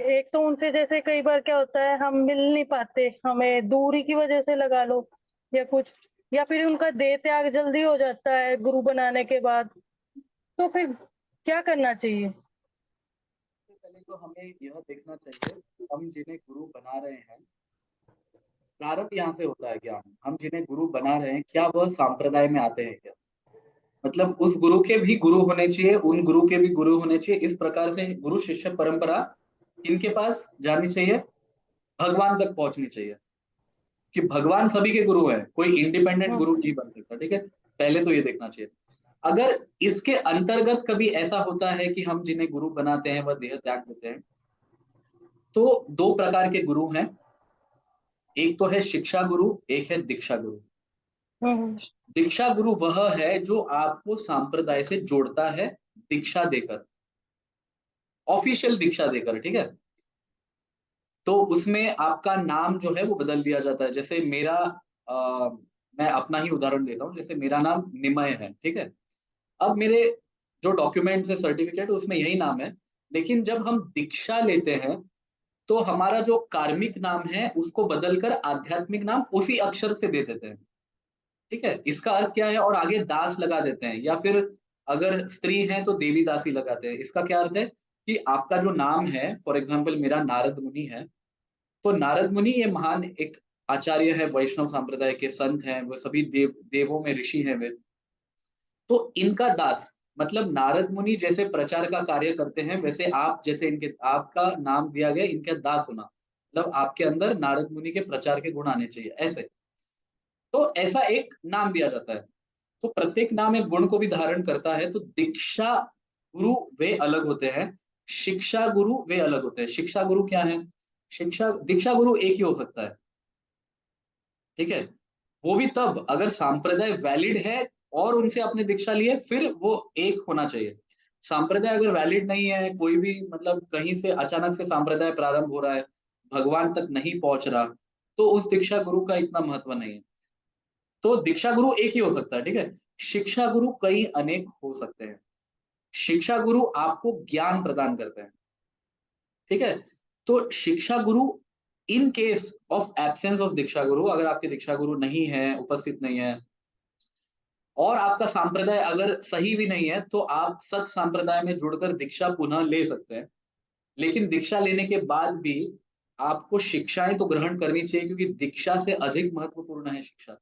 एक तो उनसे जैसे कई बार क्या होता है, हम मिल नहीं पाते, हमें दूरी की वजह से लगा लो या कुछ, या फिर उनका देह त्याग जल्दी हो जाता है गुरु बनाने के बाद, तो फिर क्या करना चाहिए? सबसे पहले तो हमें यह देखना चाहिए कि हम जिन्हें गुरु बना रहे हैं, प्रारंभ यहाँ से होता है क्या, हम जिन्हें गुरु बना रहे हैं क्या वह सांप्रदाय में आते हैं क्या? मतलब उस गुरु के भी गुरु होने चाहिए, उन गुरु के भी गुरु होने चाहिए, इस प्रकार से गुरु शिष्य परंपरा किनके पास जानी चाहिए? भगवान तक पहुंचनी चाहिए, कि भगवान सभी के गुरु हैं, कोई इंडिपेंडेंट गुरु हम्म। नहीं बन सकता, ठीक है। पहले तो ये देखना चाहिए। अगर इसके अंतर्गत कभी ऐसा होता है कि हम जिन्हें गुरु बनाते हैं वह देह त्याग देते हैं, तो दो प्रकार के गुरु हैं। एक तो है शिक्षा गुरु, एक है दीक्षा गुरु। हम्म। दीक्षा गुरु वह है जो आपको सांप्रदाय से जोड़ता है, दीक्षा देकर, ऑफिशियल दीक्षा देकर, ठीक है। तो उसमें आपका नाम जो है वो बदल दिया जाता है। जैसे मेरा मैं अपना ही उदाहरण देता हूँ, जैसे मेरा नाम निमय है, ठीक है। अब मेरे जो डॉक्यूमेंट्स है, सर्टिफिकेट, उसमें यही नाम है। लेकिन जब हम दीक्षा लेते हैं तो हमारा जो कार्मिक नाम है उसको बदलकर आध्यात्मिक नाम उसी अक्षर से दे देते हैं, ठीक है। इसका अर्थ क्या है, और आगे दास लगा देते हैं, या फिर अगर स्त्री है तो देवी दासी लगाते हैं। इसका क्या अर्थ है कि आपका जो नाम है, फॉर एग्जाम्पल मेरा नारद मुनि है, तो नारद मुनि ये महान एक आचार्य है, वैष्णव संप्रदाय के संत हैं, वो सभी देवों में ऋषि हैं वे। तो इनका दास, मतलब नारद मुनि जैसे प्रचार का कार्य करते हैं, वैसे आप जैसे इनके, आपका नाम दिया गया इनके दास होना, मतलब आपके अंदर नारद मुनि के प्रचार के गुण आने चाहिए, ऐसे। तो ऐसा एक नाम दिया जाता है। तो प्रत्येक नाम एक गुण को भी धारण करता है। तो दीक्षा गुरु वे अलग होते हैं, शिक्षा गुरु वे अलग होते हैं। शिक्षा गुरु क्या है? शिक्षा दीक्षा गुरु एक ही हो सकता है, ठीक है। वो भी तब अगर सांप्रदाय वैलिड है और उनसे आपने दीक्षा ली है, फिर वो एक होना चाहिए। सांप्रदाय अगर वैलिड नहीं है, कोई भी मतलब कहीं से अचानक से सांप्रदाय प्रारंभ हो रहा है, भगवान तक नहीं पहुंच रहा, तो उस दीक्षा गुरु का इतना महत्व नहीं है। तो दीक्षा गुरु एक ही हो सकता है, ठीक है। शिक्षा गुरु कई अनेक हो सकते हैं। शिक्षा गुरु आपको ज्ञान प्रदान करते हैं, ठीक है। तो शिक्षा गुरु, in case of absence of दीक्षा गुरु, अगर आपके दीक्षा गुरु नहीं है, उपस्थित नहीं है, और आपका संप्रदाय अगर सही भी नहीं है, तो आप सत संप्रदाय में जुड़कर दीक्षा पुनः ले सकते हैं। लेकिन दीक्षा लेने के बाद भी आपको शिक्षाएं तो ग्रहण करनी चाहिए, क्योंकि दीक्षा से अधिक महत्वपूर्ण है शिक्षा,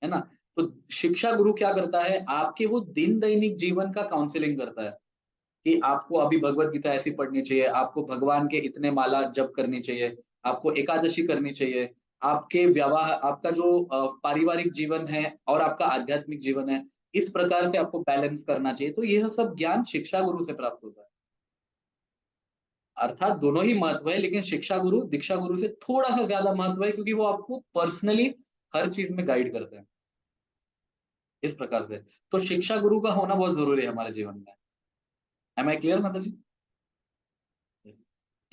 है ना। तो शिक्षा गुरु क्या करता है, आपके वो दिन दैनिक जीवन का काउंसलिंग करता है, कि आपको अभी भगवत गीता ऐसी पढ़नी चाहिए, आपको भगवान के इतने माला जप करनी चाहिए, आपको एकादशी करनी चाहिए, आपके व्यवहार, आपका जो पारिवारिक जीवन है और आपका आध्यात्मिक जीवन है, इस प्रकार से आपको बैलेंस करना चाहिए। तो यह सब ज्ञान शिक्षा गुरु से प्राप्त होता है। अर्थात दोनों ही महत्व है, लेकिन शिक्षा गुरु दीक्षा गुरु से थोड़ा सा ज्यादा महत्व है, क्योंकि वो आपको पर्सनली हर चीज में गाइड करते हैं, इस प्रकार से। तो शिक्षा गुरु का होना बहुत जरूरी है हमारे जीवन में। एम आई क्लियर माता जी? Yes.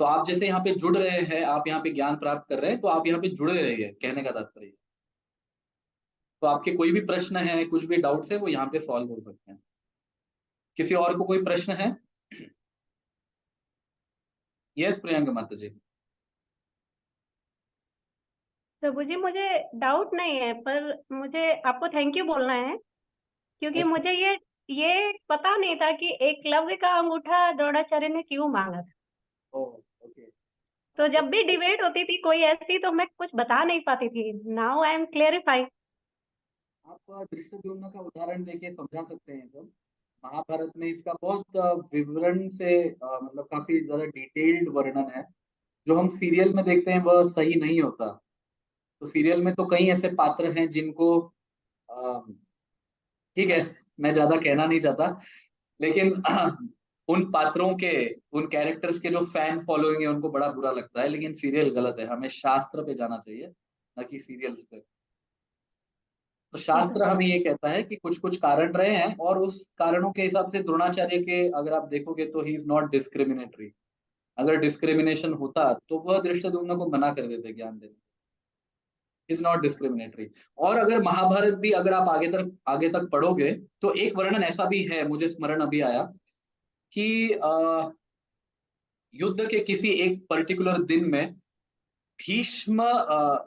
तो आप जैसे यहाँ पे जुड़ रहे हैं, आप यहाँ पे ज्ञान प्राप्त कर रहे हैं, तो आप यहाँ पे जुड़े रहिए, कहने का तात्पर्य। तो आपके कोई भी प्रश्न है, कुछ भी डाउट्स है, वो यहाँ पे सॉल्व हो सकते हैं। किसी और को कोई प्रश्न है? यस प्रियंका माता जी। प्रभु जी, मुझे डाउट नहीं है, पर मुझे आपको थैंक यू बोलना है, क्योंकि अच्छा। मुझे ये पता नहीं था कि एकलव्य का अंगूठा द्रोणाचार्य ने क्यों मांगा था। ओके। तो जब भी डिबेट होती थी कोई ऐसी, तो मैं कुछ बता नहीं पाती थी। Now I am clarify. आप धृष्टद्युम्न का उदाहरण देके समझा सकते हैं। जब महाभारत में इसका बहुत विवरण से मतलब काफी ज्यादा डिटेल्ड वर्णन है, जो हम सीरियल में देखते हैं वह सही नहीं होता। तो सीरियल में तो कई ऐसे पात्र हैं जिनको अ, ठीक है, मैं ज्यादा कहना नहीं चाहता, लेकिन उन पात्रों के, उन कैरेक्टर्स के जो फैन फॉलोइंग है उनको बड़ा बुरा लगता है, लेकिन सीरियल गलत है। हमें शास्त्र पे जाना चाहिए, ना कि सीरियल्स पे। तो ठीक है शास्त्र प्रभु हमें जी। ये कहता है कि कुछ कुछ कारण रहे हैं, और उस कारणों के हिसाब से द्रोणाचार्य के अगर आप देखोगे तो ही इज नॉट डिस्क्रिमिनेटरी। अगर डिस्क्रिमिनेशन होता तो वह धृष्टद्युम्न को मना कर देते ज्ञान देने। Is not discriminatory. और अगर महाभारत भी अगर आप आगे तक पढ़ोगे, तो एक वर्णन ऐसा भी है, मुझे स्मरण अभी आया, कि युद्ध के किसी एक पर्टिकुलर दिन में भीष्म,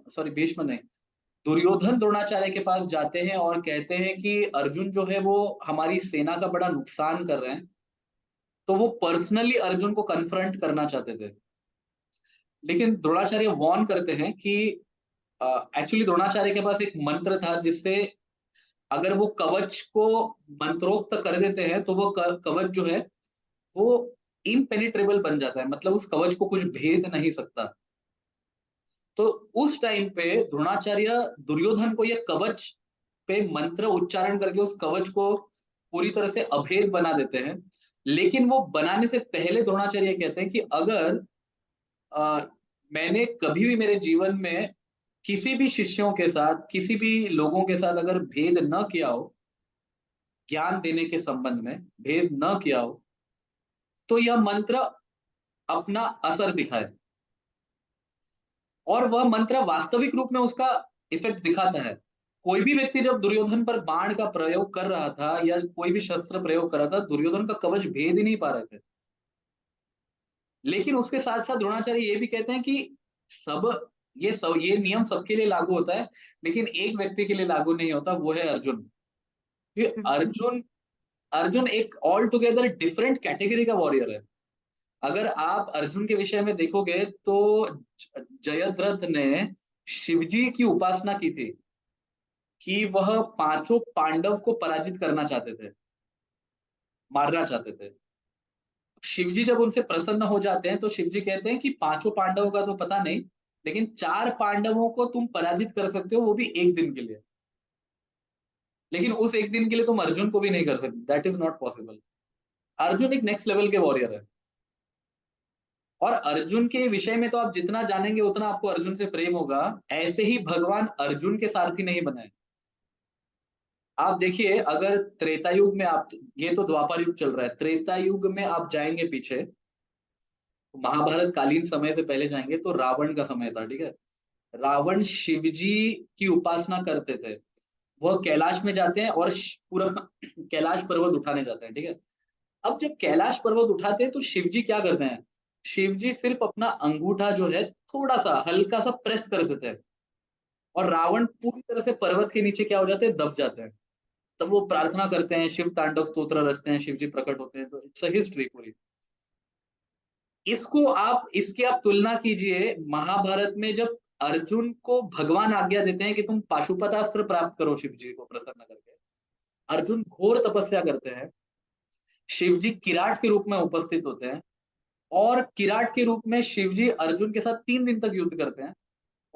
सॉरी भीष्म नहीं, दुर्योधन द्रोणाचार्य के पास जाते हैं और कहते हैं कि अर्जुन जो है वो हमारी सेना का बड़ा नुकसान कर रहे हैं। तो वो पर्सनली अर्जुन को कन्फ्रंट करना चाहते थे, लेकिन द्रोणाचार्य वॉर्न करते हैं कि एक्चुअली द्रोणाचार्य के पास एक मंत्र था, जिससे अगर वो कवच को मंत्रोक्त कर देते हैं तो वो कवच जो है वो इम्पेनिट्रेबल बन जाता है, मतलब उस कवच को कुछ भेद नहीं सकता। तो उस टाइम पे द्रोणाचार्य दुर्योधन को ये कवच पे मंत्र उच्चारण करके उस कवच को पूरी तरह से अभेद बना देते हैं। लेकिन वो बनाने से पहले द्रोणाचार्य कहते हैं कि अगर अ, मैंने कभी भी मेरे जीवन में किसी भी शिष्यों के साथ, किसी भी लोगों के साथ अगर भेद न किया हो, ज्ञान देने के संबंध में भेद न किया हो, तो यह मंत्र अपना असर दिखाए। और वह मंत्र वास्तविक रूप में उसका इफेक्ट दिखाता है। कोई भी व्यक्ति जब दुर्योधन पर बाण का प्रयोग कर रहा था या कोई भी शस्त्र प्रयोग कर रहा था, दुर्योधन का कवच भेद ही नहीं पा रहे थे। लेकिन उसके साथ साथ द्रोणाचार्य ये भी कहते हैं कि सब ये नियम सबके लिए लागू होता है, लेकिन एक व्यक्ति के लिए लागू नहीं होता, वो है अर्जुन। ये अर्जुन अर्जुन एक ऑल टुगेदर डिफरेंट कैटेगरी का वॉरियर है। अगर आप अर्जुन के विषय में देखोगे तो जयद्रथ ने शिवजी की उपासना की थी, कि वह पांचों पांडव को पराजित करना चाहते थे, मारना चाहते थे। शिवजी जब उनसे प्रसन्न हो जाते हैं तो शिवजी कहते हैं कि पांचों पांडवों का तो पता नहीं, लेकिन चार पांडवों को तुम पराजित कर सकते हो, वो भी एक दिन के लिए। लेकिन उस एक दिन के लिए तुम अर्जुन को भी नहीं कर सकते, that is not possible. Arjun एक नेक्स्ट लेवल के वॉरियर है। और अर्जुन के विषय में तो आप जितना जानेंगे उतना आपको अर्जुन से प्रेम होगा। ऐसे ही भगवान अर्जुन के सारथी नहीं बनाए। आप देखिए, अगर त्रेता युग में आप, ये तो द्वापर युग चल रहा है, त्रेता युग में आप जाएंगे पीछे, तो महाभारत कालीन समय से पहले जाएंगे तो रावण का समय था, ठीक है। रावण शिवजी की उपासना करते थे। वह कैलाश में जाते हैं और पूरा कैलाश पर्वत उठाने जाते हैं, ठीक है। अब जब कैलाश पर्वत उठाते हैं तो शिवजी क्या करते हैं? शिवजी सिर्फ अपना अंगूठा जो है थोड़ा सा हल्का सा प्रेस कर देते हैं, और रावण पूरी तरह से पर्वत के नीचे क्या हो जाते हैं, दब जाते हैं। तब वो प्रार्थना करते हैं, शिव तांडव स्तोत्र रचते हैं, शिव जी प्रकट होते हैं। तो इट्स अ हिस्ट्री पूरी। इसकी आप तुलना कीजिए महाभारत में, जब अर्जुन को भगवान आज्ञा देते हैं कि तुम पाशुपतास्त्र प्राप्त करो शिव जी को प्रसन्न करके। अर्जुन घोर तपस्या करते हैं, शिव जी किराट के रूप में उपस्थित होते हैं, और किराट के रूप में शिव जी अर्जुन के साथ 3 दिन तक युद्ध करते हैं।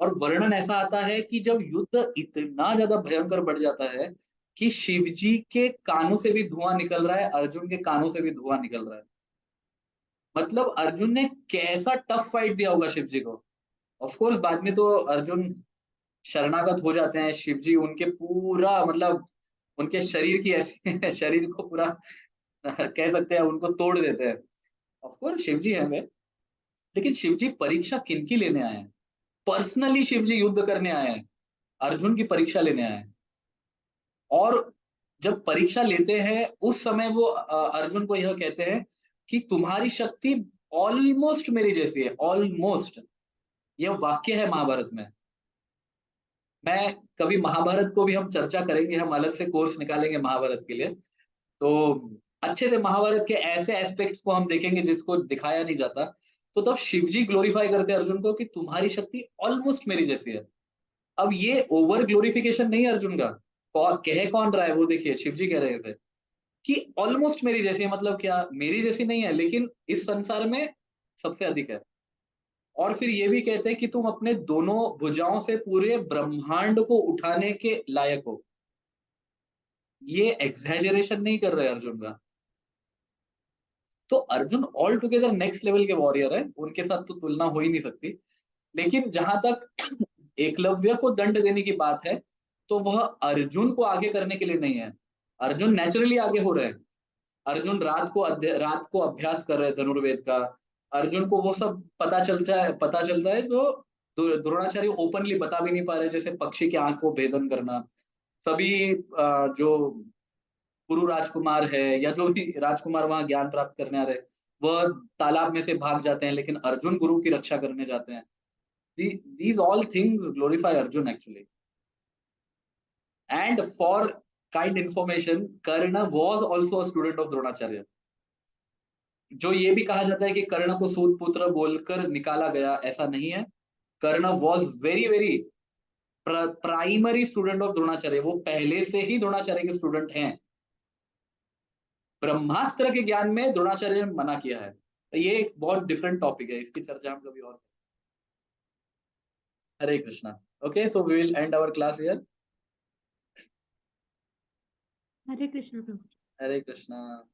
और वर्णन ऐसा आता है कि जब युद्ध इतना ज्यादा भयंकर बढ़ जाता है कि शिवजी के कानों से भी धुआं निकल रहा है, अर्जुन के कानों से भी धुआं निकल रहा है। मतलब अर्जुन ने कैसा टफ फाइट दिया होगा शिवजी को। ऑफ कोर्स बाद में तो अर्जुन शरणागत हो जाते हैं, शिवजी उनके पूरा मतलब उनके शरीर की ऐसी शरीर को पूरा कह सकते हैं उनको तोड़ देते हैं। ऑफ कोर्स शिवजी है वे। लेकिन शिव जी परीक्षा किनकी लेने आए हैं? पर्सनली शिव जी युद्ध करने आए हैं, अर्जुन की परीक्षा लेने आए हैं। और जब परीक्षा लेते हैं उस समय वो अर्जुन को यह कहते हैं कि तुम्हारी शक्ति ऑलमोस्ट मेरी जैसी है, ऑलमोस्ट। यह वाक्य है महाभारत में। मैं कभी महाभारत को भी हम चर्चा करेंगे, हम अलग से कोर्स निकालेंगे महाभारत के लिए। तो अच्छे से महाभारत के ऐसे एस्पेक्ट्स को हम देखेंगे जिसको दिखाया नहीं जाता। तो तब शिवजी ग्लोरीफाई करते हैं अर्जुन को कि तुम्हारी शक्ति ऑलमोस्ट मेरी जैसी है। अब ये ओवर ग्लोरिफिकेशन नहीं है अर्जुन का। कह कौन रहा है वो देखिए, शिवजी कह रहे थे कि ऑलमोस्ट मेरी जैसी है, मतलब क्या मेरी जैसी नहीं है लेकिन इस संसार में सबसे अधिक है। और फिर ये भी कहते हैं कि तुम अपने दोनों भुजाओं से पूरे ब्रह्मांड को उठाने के लायक हो। ये एग्जैजरेशन नहीं कर रहे अर्जुन का। तो Arjun all together next level के वॉरियर है, उनके साथ तो तुलना हो ही नहीं सकती। लेकिन जहां तक एकलव्य को दंड देने की बात है, तो वह अर्जुन को आगे करने के लिए नहीं है। अर्जुन नेचुरली आगे हो रहे हैं। अर्जुन रात को अभ्यास कर रहे हैं धनुर्वेद का। अर्जुन को वो सब पता चलता है जो द्रोणाचार्य ओपनली बता भी नहीं पा रहे, जैसे पक्षी की आंख को भेदन करना। सभी जो पुरु राजकुमार है या जो भी राजकुमार वहां ज्ञान प्राप्त करने आ रहे, वह तालाब में से भाग जाते हैं, लेकिन अर्जुन गुरु की रक्षा करने जाते हैं। These all things glorify Arjun actually. And for kind information, Karna was also a student of Dronacharya. जो ये भी कहा जाता है कि कर्ण को सूत पुत्र बोलकर निकाला गया, ऐसा नहीं है। Karna was very very primary student of Dronacharya, वो पहले से ही द्रोणाचार्य के स्टूडेंट हैं। ब्रह्मास्त्र के ज्ञान में द्रोणाचार्य ने मना किया है। ये एक बहुत डिफरेंट टॉपिक है, इसकी चर्चा हम कभी और। Hare Krishna. Okay, so we will end our class here. Hare Krishna प्रभु। हरे कृष्णा।